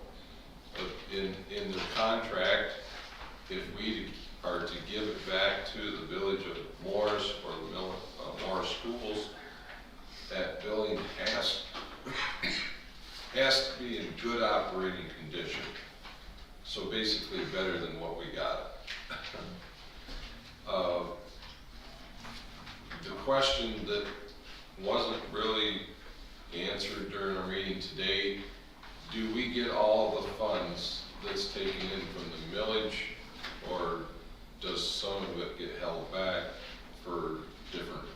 But in the contract, if we are to give it back to the village of Morris or the Morris schools, that building has to be in good operating condition. So basically better than what we got. The question that wasn't really answered during our meeting today, do we get all the funds that's taken in from the millage, or does some of it get held back for different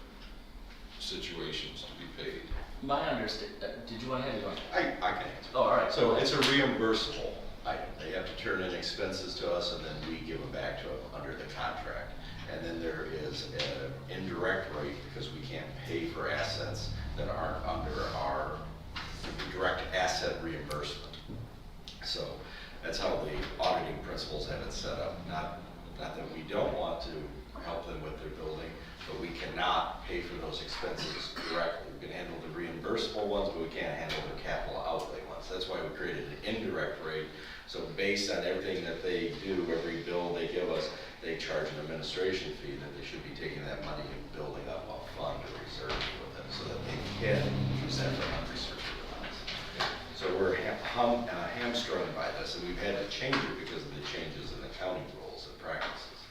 situations to be paid? My understanding, did you want to have it on? I can answer. Oh, all right. So it's a reimbursable item. They have to turn in expenses to us, and then we give them back to them under the contract. And then there is an indirect rate, because we can't pay for assets that aren't under our direct asset reimbursement. So that's how the auditing principles have it set up. Not that we don't want to help them with their building, but we cannot pay for those expenses directly. We can handle the reimbursable ones, but we can't handle the capital outlay ones. That's why we created an indirect rate. So based on everything that they do, every bill they give us, they charge an administration fee that they should be taking that money and building up a fund or reserve for them so that they can use that for unrestricted funds. So we're hamstrung by this, and we've had to change it because of the changes in the county rules and practices.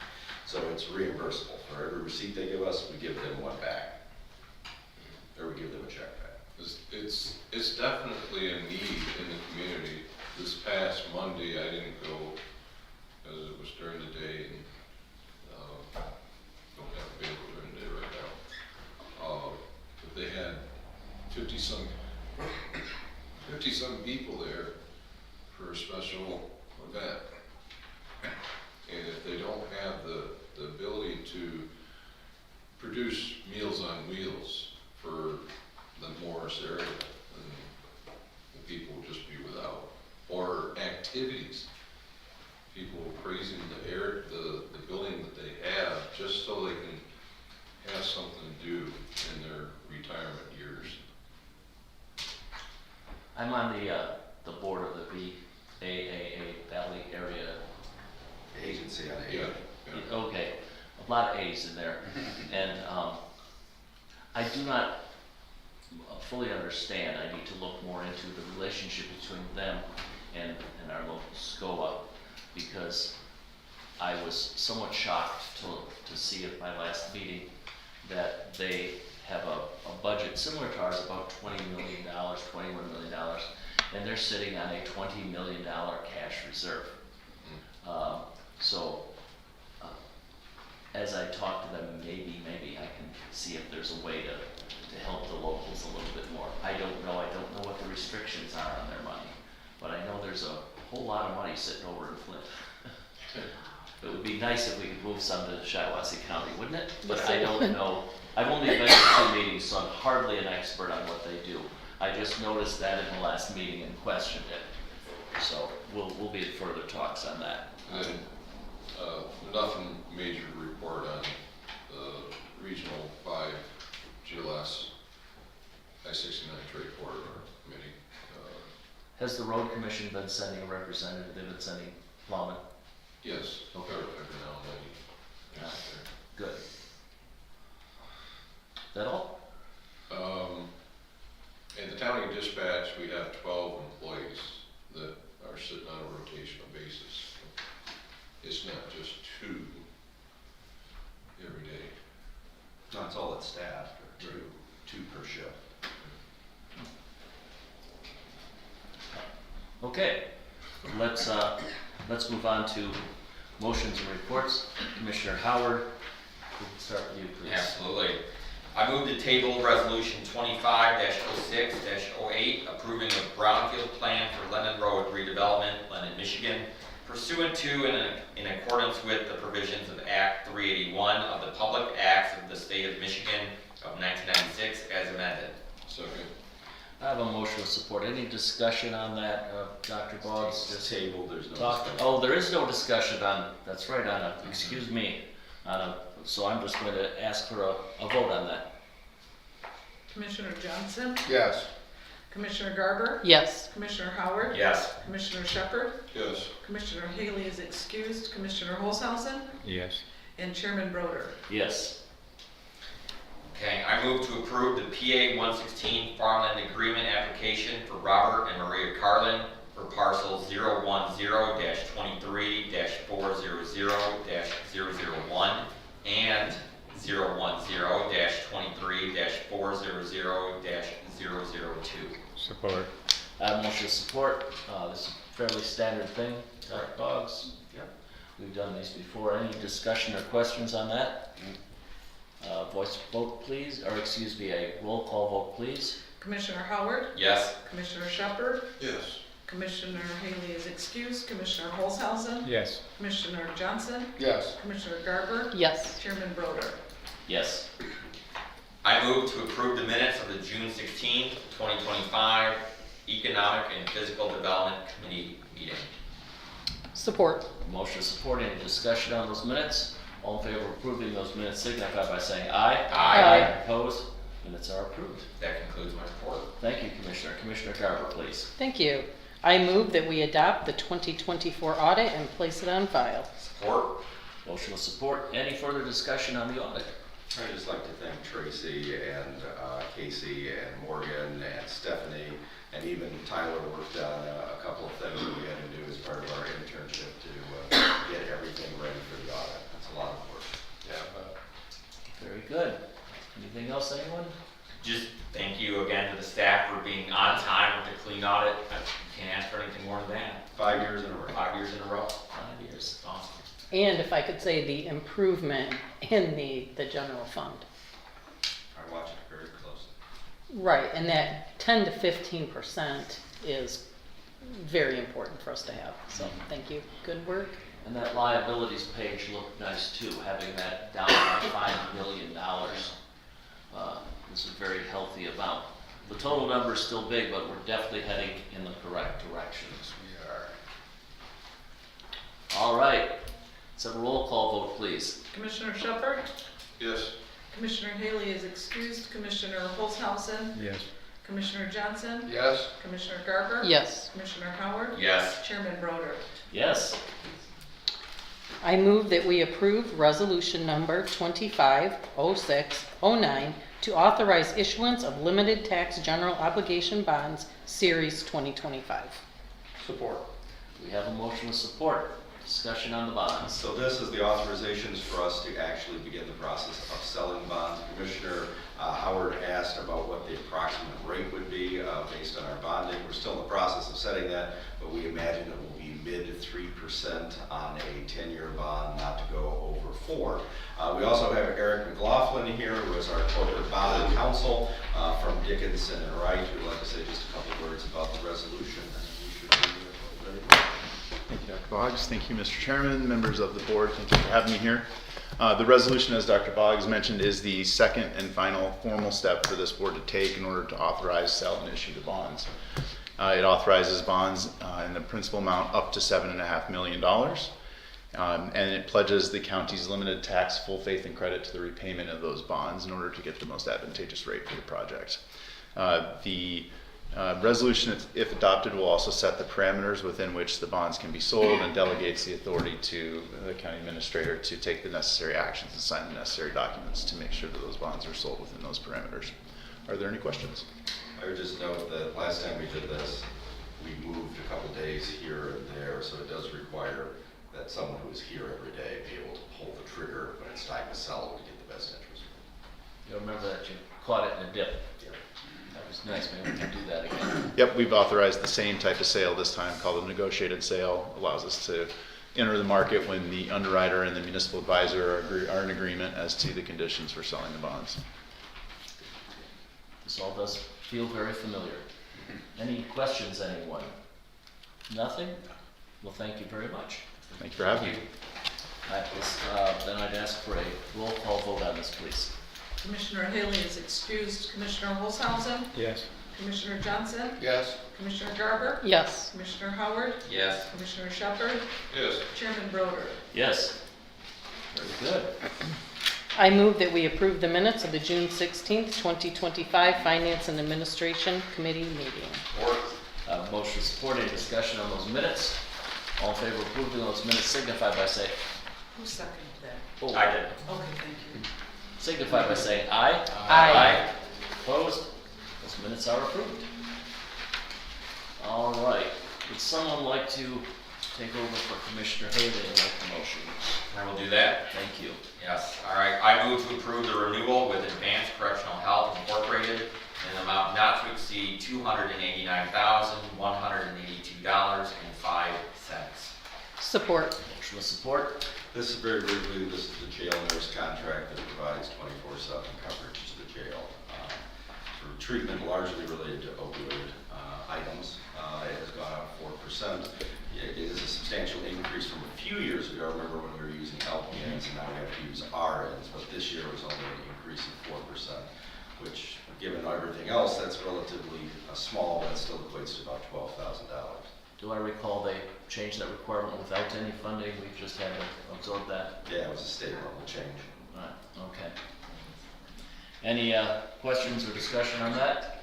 So it's reimbursable. For every receipt they give us, we give them one back, or we give them a check back. It's definitely a need in the community. This past Monday, I didn't go because it was during the day, and don't have a vehicle during the day right now. But they had 50 some people there for a special event. And if they don't have the ability to produce Meals on Wheels for the Morris area, then the people will just be without. Or activities. People praising the building that they have just so they can have something to do in their retirement years. I'm on the board of the BAAA Valley Area. Agency on Yeah. aid. Yeah. Okay, a lot of A's in there. And I do not fully understand. I need to look more into the relationship between them and our local SCOA, because I was somewhat shocked to see at my last meeting that they have a budget similar to ours, about $20 million, $21 million, and they're sitting on a $20 million cash reserve. So as I talk to them, maybe I can see if there's a way to help the locals a little bit more. I don't know what the restrictions are on their money, but I know there's a whole lot of money sitting over in Flint. It would be nice if we could move some to Shiawassee County, wouldn't it? But Yes, I it don't would. know. I've only been to 2 meetings, so I'm hardly an expert on what they do. I just noticed that in the last meeting and questioned it. So we'll be at further talks on that. And, nothing major to report on the Regional 5 GLS I-69 Trade Corridor Committee. Has the road commission been sending a representative? They've been sending plowmen? Yes, Okay. every now and then. Good. That all? In the county dispatch, we have 12 employees that are sitting on a rotational basis. It's not just 2 every day. No, it's all that's staffed, or two per shift. Okay, let's move on to motions and reports. Commissioner Howard, we can start with you, please. Absolutely. I move to table resolution 25-06-08, approving a brownfield plan for Lennon Road redevelopment, Lennon, Michigan, pursuant to and in accordance with the provisions of Act 381 of the Public Acts of the State of Michigan of 1996 as amended. Second. I have a motion with support. Any discussion on that, Dr. Boggs? It's tabled, there's no Talk, discussion. oh, there is no discussion on, that's right, on a, excuse me, on a, so I'm just going to ask for a vote on that. Commissioner Johnson, Yes. Commissioner Garber, Yes. Commissioner Howard, Yes. Commissioner Shepherd, Yes. Commissioner Haley is excused, Commissioner Holzhausen, Yes. and Chairman Broder. Yes. Okay, I move to approve the PA 116 farmland agreement application for Robert and Maria Carlin for parcel 010-23-400-001 and 010-23-400-002. Support. I have motion with support. This is a fairly standard thing. Dr. Boggs? Yep. We've done these before. Any discussion or questions on that? Voice vote, please, or excuse me, a roll call vote, please. Commissioner Howard, Yes. Commissioner Shepherd, Yes. Commissioner Haley is excused, Commissioner Holzhausen, Yes. Commissioner Johnson, Yes. Commissioner Garber, Yes. Chairman Broder. Yes. I move to approve the minutes of the June 16, 2025 Economic and Physical Development Committee meeting. Support. Motion with support. Any discussion on those minutes? All in favor of approving those minutes signify by saying aye. Aye. Opposed? Minutes are approved. That concludes my report. Thank you, Commissioner. Commissioner Garber, please. Thank you. I move that we adopt the 2024 audit and place it on file. Support. Motion with support. Any further discussion on the audit? I'd just like to thank Tracy and Casey and Morgan and Stephanie, and even Tyler worked on a couple of things that we had to do as part of our internship to get everything ready for the audit. That's a lot of work. Very good. Anything else, anyone? Just thank you again to the staff for being on time with the clean audit. I can't ask for anything more than that. 5 years in a row. 5 years in a row. 5 years. Awesome. And if I could say the improvement in the general fund. I watch it very closely. Right, and that 10 to 15% is very important for us to have. So thank you. Good work. And that liabilities page looked nice too, having that down by $5 million. This is a very healthy amount. The total number is still big, but we're definitely heading in the correct direction. We are. All right, let's have a roll call vote, please. Commissioner Shepherd, Yes. Commissioner Haley is excused, Commissioner Holzhausen, Yes. Commissioner Johnson, Yes. Commissioner Garber, Yes. Commissioner Howard, Yes. Chairman Broder. Yes. I move that we approve resolution number 250609 to authorize issuance of limited tax general obligation bonds, series 2025. Support. We have a motion with support. Discussion on the bonds. So this is the authorizations for us to actually begin the process of selling bonds. Commissioner Howard asked about what the approximate rate would be based on our bonding. We're still in the process of setting that, but we imagine it will be mid 3% on a 10-year bond, not to go over 4. We also have Eric McLaughlin here, who is our corporate bond counsel from Dickinson and Wright, who would like to say just a couple of words about the resolution. And we should be ready. Thank you, Dr. Boggs. Thank you, Mr. Chairman, members of the board. Thank you for having me here. The resolution, as Dr. Boggs mentioned, is the second and final formal step for this board to take in order to authorize, sell, and issue the bonds. It authorizes bonds in the principal amount up to $7.5 million. And it pledges the county's limited tax full faith and credit to the repayment of those bonds in order to get the most advantageous rate for the project. The resolution, if adopted, will also set the parameters within which the bonds can be sold and delegates the authority to the county administrator to take the necessary actions and sign the necessary documents to make sure that those bonds are sold within those parameters. Are there any questions? I would just note that last time we did this, we moved a couple days here and there, so it does require that someone who is here every day be able to pull the trigger when it's time to sell it to get the best interest. You'll remember that you caught it in a dip. That was nice, maybe we can do that again. Yep, we've authorized the same type of sale this time called a negotiated sale. Allows us to enter the market when the underwriter and the municipal advisor are in agreement as to the conditions for selling the bonds. This all does feel very familiar. Any questions, anyone? Nothing? Well, thank you very much. Thank you for having me. Then I'd ask for a roll call vote on this, please. Commissioner Haley is excused. Commissioner Holzhausen, Yes. Commissioner Johnson, Yes. Commissioner Garber, Yes. Commissioner Howard, Yes. Commissioner Shepherd, Yes. Chairman Broder. Yes. Very good. I move that we approve the minutes of the June 16th, 2025 Finance and Administration Committee meeting. Motion support, any discussion on those minutes? All in favor of approving those minutes signify by saying, Who seconded that? oh, I did. Okay, thank you. Signify by saying aye. Aye. Opposed? Those minutes are approved. All right. Would someone like to take over for Commissioner Haley and make the motion? I will do that. Thank you. Yes, all right. I move to approve the renewal with Advanced Correctional Health Incorporated in an amount not to exceed $289,182.05. Support. Motion with support. This is very briefly, this is the jail nurse contract that provides 24/7 coverage to the jail for treatment largely related to opioid items. It has gone up 4%. It is a substantial increase from a few years ago. Remember when we were using LPNs and now we have to use RNs, but this year was only an increase of 4%, which given everything else, that's relatively small, but it still equates to about $12,000. Do I recall they changed that requirement without any funding? We've just had to absorb that? Yeah, it was a state level change. All right, okay. Any questions or discussion on that?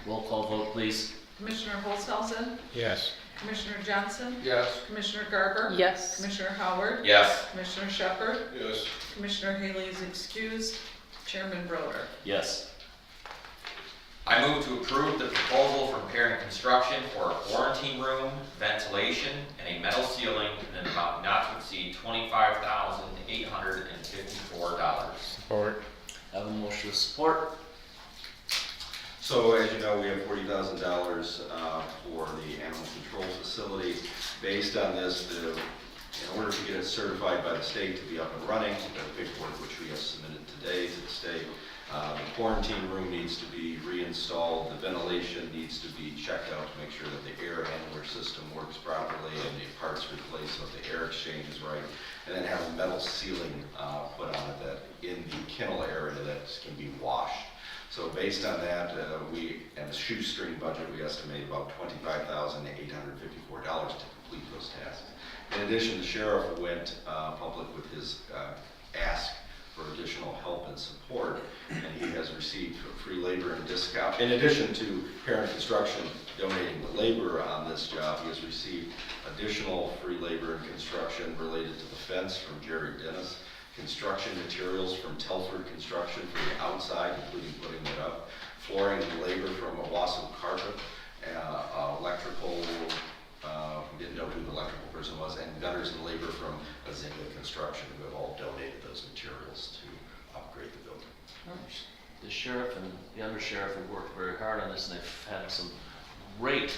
Roll call vote, please. Commissioner Holzhausen, Yes. Commissioner Johnson, Yes. Commissioner Garber, Yes. Commissioner Howard, Yes. Commissioner Shepherd, Yes. Commissioner Haley is excused. Chairman Broder. Yes. I move to approve the proposal from Parent Construction for a quarantine room, ventilation, and a metal ceiling in an amount not to exceed $25,854. Support. Have a motion with support. So as you know, we have $40,000 for the animal control facility. Based on this, in order to get it certified by the state to be up and running, the paperwork which we have submitted today to the state, the quarantine room needs to be reinstalled, the ventilation needs to be checked out to make sure that the air handler system works properly and the parts replaced so that the air exchange is right, and then have a metal ceiling put on it that in the kennel area that can be washed. So based on that, and the shoestring budget, we estimate about $25,854 to complete those tasks. In addition, the sheriff went public with his ask for additional help and support, and he has received free labor and discount. In addition to Parent Construction donating the labor on this job, he has received additional free labor and construction related to the fence from Jerry Dennis, construction materials from Telford Construction for the outside, including putting it up, flooring and labor from Owasso Carpet, electrical, we didn't know who the electrical person was, and gutters and labor from Azinga Construction, who have all donated those materials to upgrade the building. The sheriff and the undersheriff have worked very hard on this, and they've had some great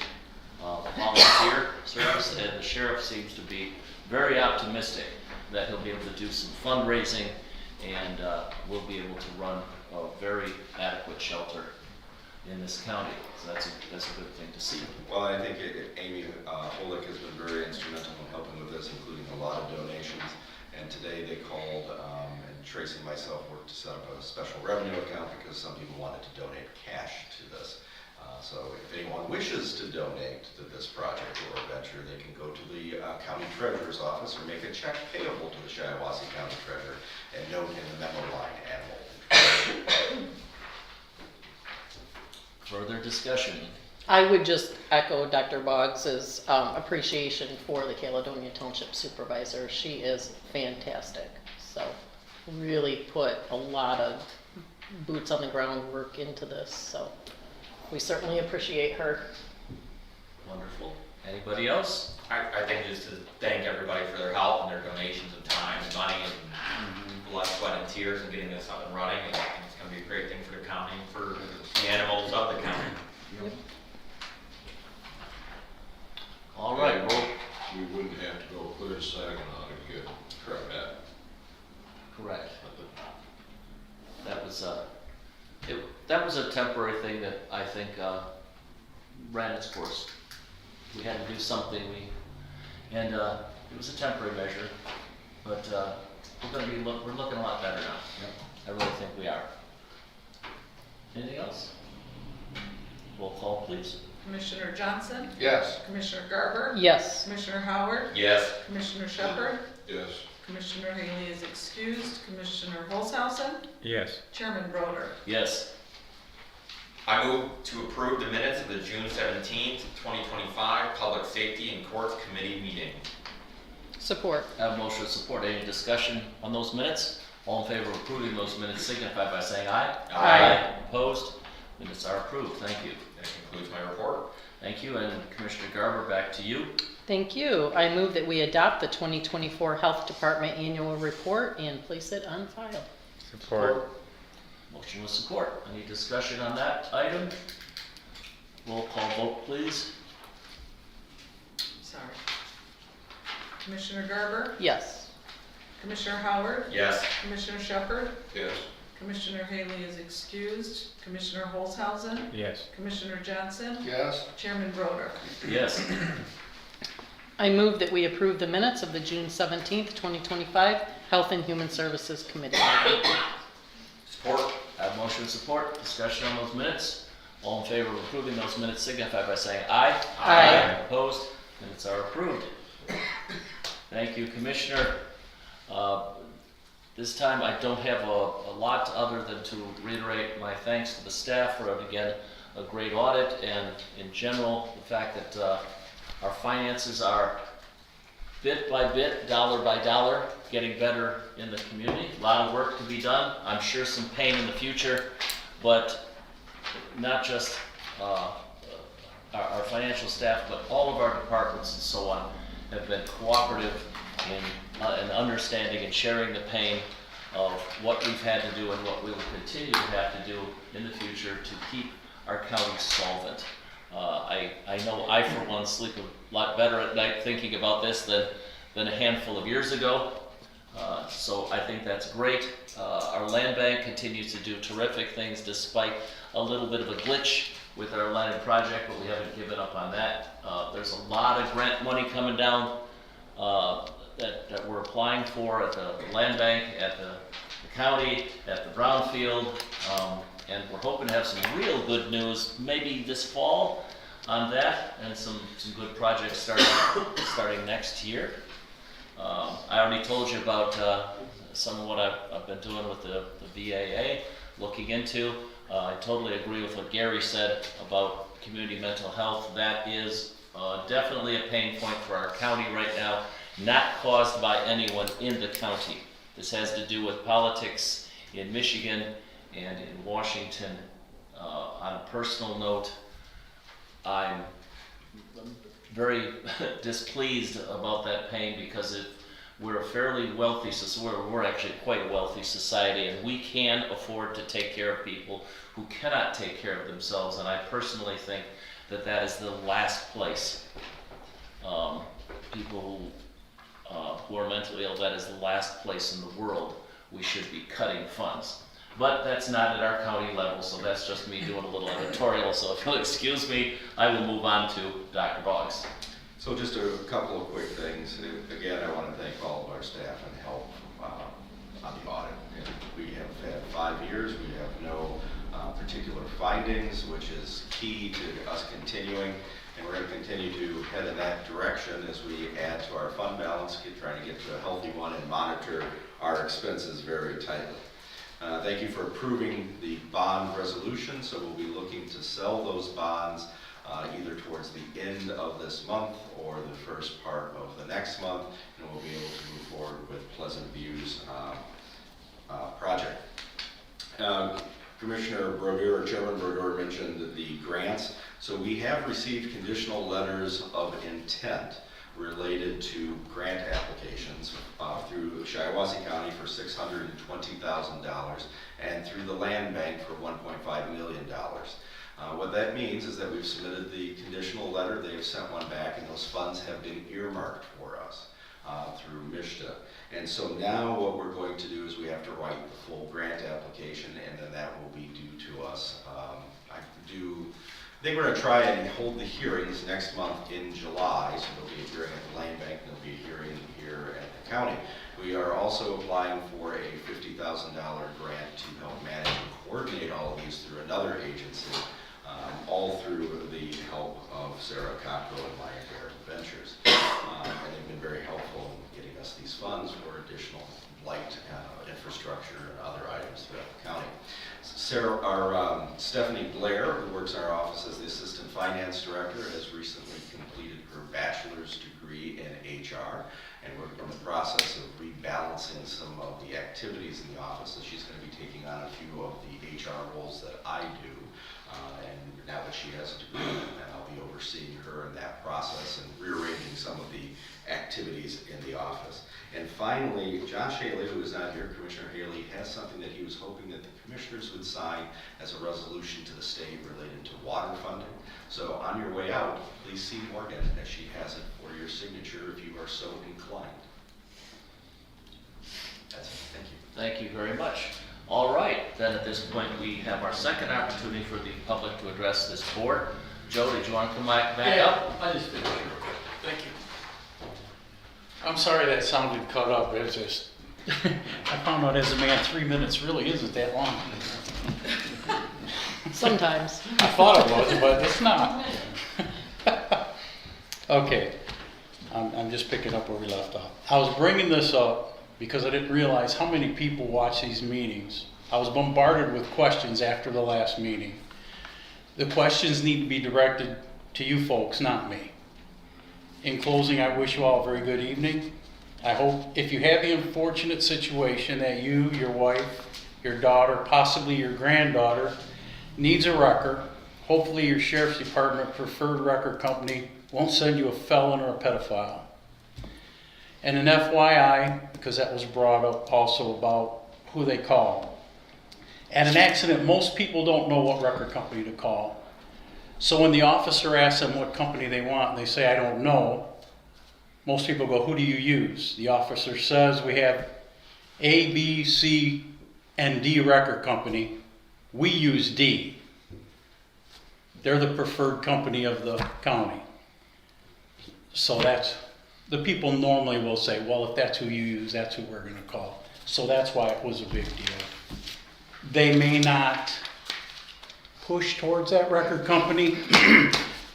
volunteer service, and the sheriff seems to be very optimistic that he'll be able to do some fundraising, and we'll be able to run a very adequate shelter in this county. So that's a good thing to see. Well, I think Amy Holick has been very instrumental in helping with this, including a lot of donations. And today they called, and Tracy and myself worked to set up a special revenue account because some people wanted to donate cash to this. So if anyone wishes to donate to this project or venture, they can go to the county treasurer's office or make a check payable to the Shiawassee County Treasurer and note in the memo line animal control. Further discussion? I would just echo Dr. Boggs's appreciation for the Caledonia Township Supervisor. She is fantastic. So really put a lot of boots on the ground work into this. So we certainly appreciate her. Wonderful. Anybody else? I think just to thank everybody for their help and their donations of time and money and blood, sweat, and tears in getting this up and running. And I think it's going to be a great thing for the county, for the animals of the county. Yep. All right, well, We wouldn't have to go clear to Saginaw to get that. correct. That was a temporary thing that I think ran its course. We had to do something. It was a temporary measure, but we're looking a lot better now. I really think we are. Anything else? Roll call, please. Commissioner Johnson? Yes. Commissioner Garber? Yes. Commissioner Howard? Yes. Commissioner Shepherd? Yes. Commissioner Haley is excused. Commissioner Holzhausen? Yes. Chairman Broder? Yes. I move to approve the minutes of the June 17th, 2025 Public Safety and Courts Committee meeting. Support. I have motion to support. Any discussion on those minutes? All in favor of approving those minutes signify by saying aye. Aye. Opposed? Minutes are approved. Thank you. That concludes my report. Thank you, and Commissioner Garber, back to you. Thank you. I move that we adopt the 2024 Health Department Annual Report and place it on file. Support. Motion with support. Any discussion on that item? Roll call vote, please. Sorry. Commissioner Garber? Yes. Commissioner Howard? Yes. Commissioner Shepherd? Yes. Commissioner Haley is excused. Commissioner Holzhausen? Yes. Commissioner Johnson? Yes. Chairman Broder? Yes. I move that we approve the minutes of the June 17th, 2025 Health and Human Services Committee meeting. Support. I have motion with support. Discussion on those minutes. All in favor of approving those minutes signify by saying aye. Aye. Opposed? Minutes are approved. Thank you, Commissioner. This time I don't have a lot other than to reiterate my thanks to the staff for, again, a great audit, and in general, the fact that our finances are bit by bit, dollar by dollar, getting better in the community. A lot of work to be done. I'm sure some pain in the future, but not just our financial staff, but all of our departments and so on have been cooperative in understanding and sharing the pain of what we've had to do and what we will continue to have to do in the future to keep our county solvent. I know I, for one, sleep a lot better at night thinking about this than a handful of years ago. So I think that's great. Our land bank continues to do terrific things despite a little bit of a glitch with our land project, but we haven't given up on that. There's a lot of grant money coming down that we're applying for at the land bank, at the county, at the brownfield, and we're hoping to have some real good news maybe this fall on that, and some good projects starting next year. I already told you about some of what I've been doing with the VAA, looking into. I totally agree with what Gary said about community mental health. That is definitely a pain point for our county right now, not caused by anyone in the county. This has to do with politics in Michigan and in Washington. On a personal note, I'm very displeased about that pain because we're a fairly wealthy society. We're actually quite a wealthy society, and we can afford to take care of people who cannot take care of themselves. And I personally think that is the last place. People who are mentally ill, that is the last place in the world we should be cutting funds. But that's not at our county level, so that's just me doing a little editorial. So if you'll excuse me, I will move on to Dr. Boggs. So just a couple of quick things. Again, I want to thank all of our staff and help on the audit. We have had 5 years. We have no particular findings, which is key to us continuing, and we're going to continue to head in that direction as we add to our fund balance, trying to get to a healthy one and monitor our expenses very tightly. Thank you for approving the bond resolution. So we'll be looking to sell those bonds either towards the end of this month or the first part of the next month, and we'll be able to move forward with Pleasant View's project. Commissioner Brodeur, or Chairman Brodeur, mentioned the grants. So we have received conditional letters of intent related to grant applications through Shiawassee County for $620,000 and through the Land Bank for $1.5 million. What that means is that we've submitted the conditional letter, they have sent one back, and those funds have been earmarked for us through MISHDA. And so now what we're going to do is we have to write the full grant application, and then that will be due to us. I think we're going to try and hold the hearings next month in July, so there'll be a hearing at the Land Bank, and there'll be a hearing here at the county. We are also applying for a $50,000 grant to help manage and coordinate all of these through another agency, all through the help of Sarah Cockrell and Lion Bear Ventures. And they've been very helpful in getting us these funds for additional light infrastructure and other items throughout the county. Stephanie Blair, who works in our office as the Assistant Finance Director, has recently completed her bachelor's degree in HR, and we're in the process of rebalancing some of the activities in the office, so she's going to be taking on a few of the HR roles that I do, and now that she has a degree, and I'll be overseeing her in that process and rearranging some of the activities in the office. And finally, Josh Haley, who is not here, Commissioner Haley, has something that he was hoping that the commissioners would sign as a resolution to the state related to water funding. So on your way out, please see Morgan, as she has it for your signature if you are so inclined. That's it. Thank you. Thank you very much. All right, then at this point we have our second opportunity for the public to address this board. Joe, did you want to come back up? I just did. Thank you. I'm sorry that sounded cut up. It's just, I found out as a man, 3 minutes really isn't that long. Sometimes. I thought it was, but it's not. Okay, I'm just picking up where we left off. I was bringing this up because I didn't realize how many people watch these meetings. I was bombarded with questions after the last meeting. The questions need to be directed to you folks, not me. In closing, I wish you all a very good evening. I hope if you have the unfortunate situation that you, your wife, your daughter, possibly your granddaughter, needs a record, hopefully your Sheriff's Department preferred record company won't send you a felon or a pedophile. And an FYI, because that was brought up also about who they call. At an accident, most people don't know what record company to call. So when the officer asks them what company they want, and they say, I don't know, most people go, who do you use? The officer says, we have A, B, C, and D record company. We use D. They're the preferred company of the county. So that's, the people normally will say, well, if that's who you use, that's who we're going to call. So that's why it was a big deal. They may not push towards that record company,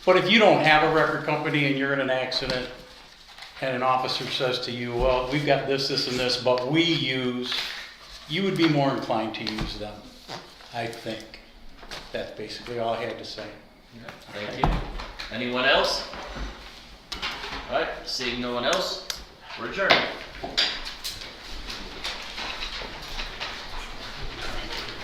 but if you don't have a record company and you're in an accident and an officer says to you, well, we've got this, this, and this, but we use, you would be more inclined to use them, I think. That's basically all I had to say. Thank you. Anyone else? All right, seeing no one else, we're adjourned.